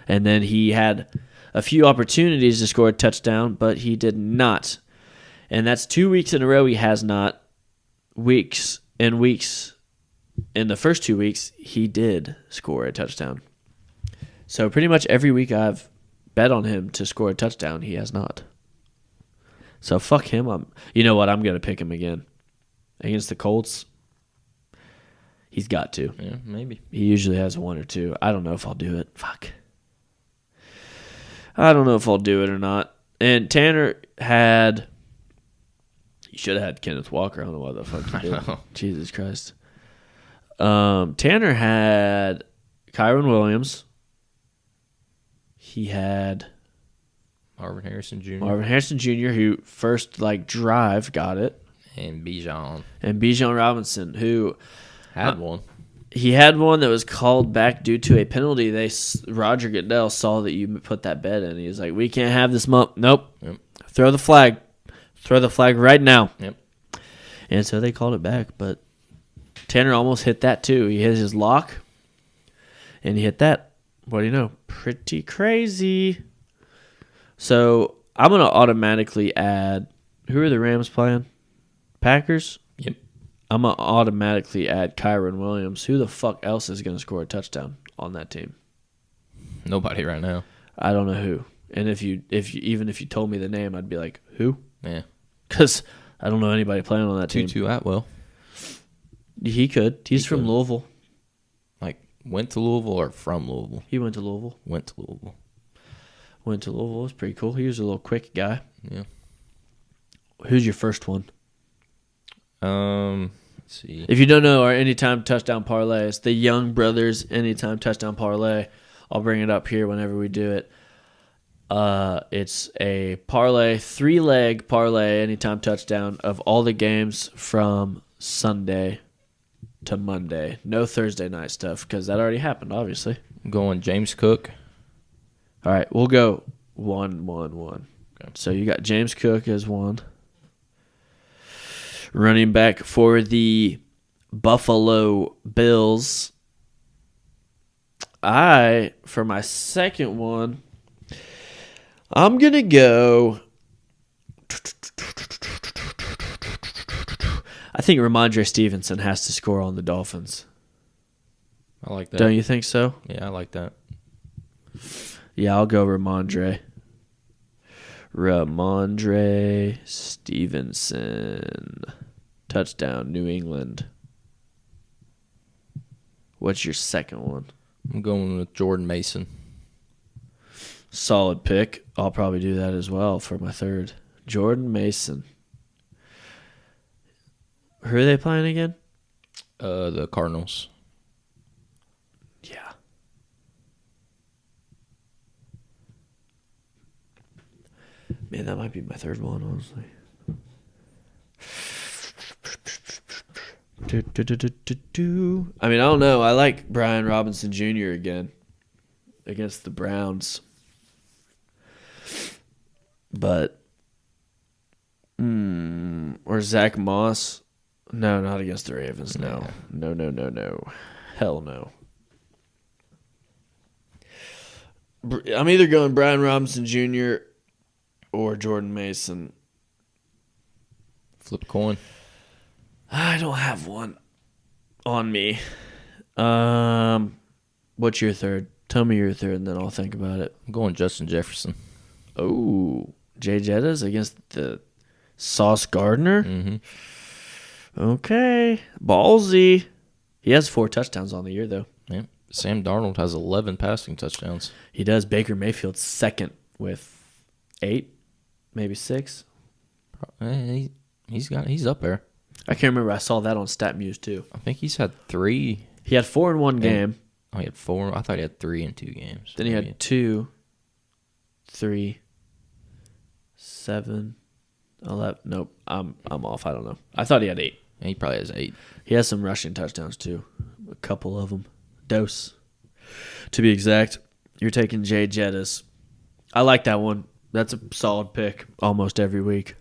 And then he had a few opportunities to score a touchdown, but he did not. And that's 2 weeks in a row he has not. Weeks. In the first 2 weeks, he did score a touchdown. So pretty much every week I've bet on him to score a touchdown, he has not. So fuck him. You know what? I'm going to pick him again. Against the Colts, he's got to. Yeah, maybe. He usually has 1 or 2. I don't know if I'll do it. Fuck. I don't know if I'll do it or not. And Tanner had... You should have had Kenneth Walker. I don't know why the fuck you did. Jesus Christ. Tanner had Kyron Williams. He had Marvin Harrison Jr. Who first drive got it. And Bijan. And Bijan Robinson, who Had one. He had one that was called back due to a penalty. Roger Goodell saw that you put that bet in. He was like, "We can't have this month. Nope. Yep. Throw the flag. Throw the flag right now." Yep. And so they called it back. But Tanner almost hit that too. He hit his lock, and he hit that. What do you know? Pretty crazy. So I'm gonna automatically add. Who are the Rams playing? Packers. Yep. I'm going to automatically add Kyron Williams. Who the fuck else is going to score a touchdown on that team? Nobody right now. I don't know who. And if you told me the name, I'd be like, who? Yeah. Because I don't know anybody playing on that team. Tutu Atwell. He could. He's from could. Louisville. Like, went to Louisville or from Louisville? He went to Louisville. Went to Louisville. Went to Louisville. It was pretty cool. He was a little quick guy. Yeah. Who's your first one? Let's see. If you don't know our anytime touchdown parlay, it's the Young Brothers anytime touchdown parlay. I'll bring it up here whenever we do it. It's a parlay, 3-leg parlay, anytime touchdown of all the games from Sunday to Monday. No Thursday night stuff because that already happened, obviously. I'm going James Cook. All right, we'll go 1-1-1. Okay. So you got James Cook as one. Running back for the Buffalo Bills. For my second one, I'm going to go. I think Ramondre Stevenson has to score on the Dolphins. I like that. Don't you think so? Yeah, I like that. Yeah, I'll go Ramondre. Ramondre Stevenson. Touchdown, New England. What's your second one? I'm going with Jordan Mason. Solid pick. I'll probably do that as well for my third. Jordan Mason. Who are they playing again? The Cardinals. Yeah. Man, that might be my third one, honestly. I mean, I don't know. I like Brian Robinson Jr. again against the Browns. But, or Zach Moss. No, not against the Ravens. No. No. Hell no. I'm either going Brian Robinson Jr. or Jordan Mason. Flip a coin. I don't have one on me. What's your third? Tell me your third, and then I'll think about it. I'm going Justin Jefferson. Oh, Jay Jettas against the Sauce Gardner? Mm-hmm. Okay. Ballsy. He has 4 touchdowns on the year, though. Yeah. Sam Darnold has 11 passing touchdowns. He does. Baker Mayfield's second with 8, maybe 6. He's up there. I can't remember. I saw that on StatMuse, too. I think he's had 3. He had 4 in one game. Oh, he had 4. I thought he had 3 in 2 games. Then he had 2, 3, 7, 11. Nope, I'm off. I don't know. I thought he had 8. Yeah, he probably has 8. He has some rushing touchdowns too. A couple of them. Dose, to be exact. You're taking Jay Jettas. I like that one. That's a solid pick almost every week.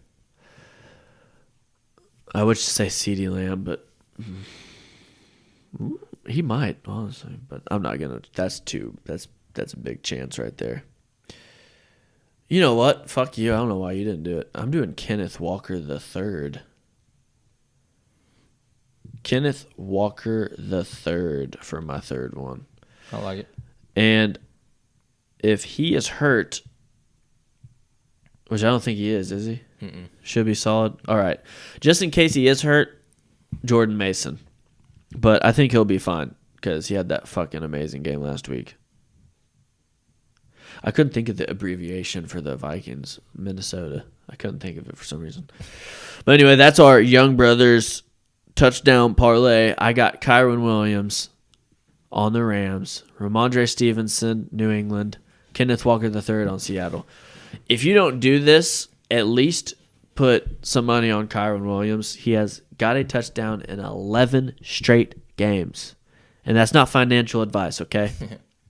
I would say CeeDee Lamb, but he might, honestly. But I'm not gonna. That's a big chance right there. You know what? Fuck you. I don't know why you didn't do it. I'm doing Kenneth Walker III. Kenneth Walker III for my third one. I like it. And if he is hurt, which I don't think he is he? Mm-mm. Should be solid. All right. Just in case he is hurt, Jordan Mason. But I think he'll be fine because he had that fucking amazing game last week. I couldn't think of the abbreviation for the Vikings, Minnesota. I couldn't think of it for some reason. But anyway, that's our Young Brothers touchdown parlay. I got Kyron Williams on the Rams, Ramondre Stevenson, New England, Kenneth Walker III on Seattle. If you don't do this, at least put some money on Kyron Williams. He has got a touchdown in 11 straight games. And that's not financial advice, okay?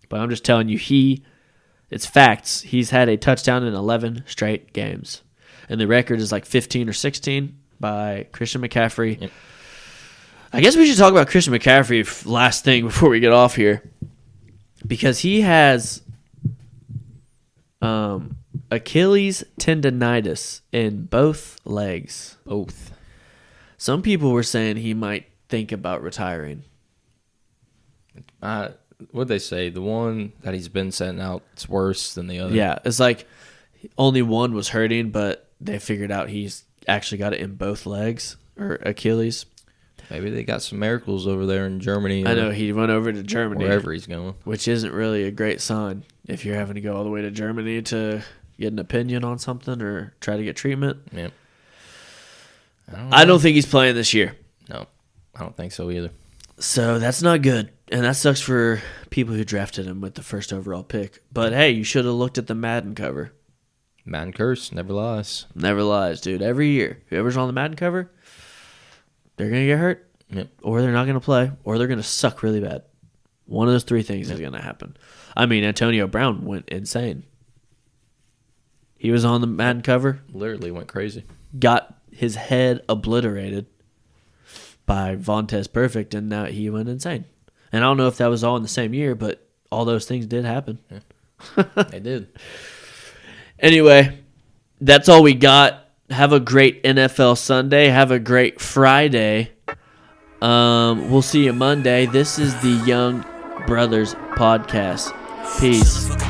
But I'm just telling you, it's facts. He's had a touchdown in 11 straight games. And the record is like 15 or 16 by Christian McCaffrey. Yep. I guess we should talk about Christian McCaffrey last thing before we get off here. Because he has Achilles tendonitis in both legs. Both. Some people were saying he might think about retiring. What'd they say? The one that he's been sending out is worse than the other. Yeah, it's like only one was hurting, but they figured out he's actually got it in both legs or Achilles. Maybe they got some miracles over there in Germany. I know he went over to Germany, wherever he's going. which isn't really a great sign if you're having to go all the way to Germany to get an opinion on something or try to get treatment. Yep. I don't think he's playing this year. No, I don't think so either. So that's not good. And that sucks for people who drafted him with the first overall pick. But hey, you should have looked at the Madden cover. Madden curse never lies. Never lies, dude. Every year, whoever's on the Madden cover, they're going to get hurt, Yep. or they're not going to play, or they're going to suck really bad. One of those three things is going to happen. I mean, Antonio Brown went insane. He was on the Madden cover, Literally went crazy. got his head obliterated by Vontez Perfect, and now he went insane. And I don't know if that was all in the same year, but all those things did happen. They did. Anyway, that's all we got. Have a great NFL Sunday. Have a great Friday. We'll see you Monday. This is the Young Brothers Podcast. Peace.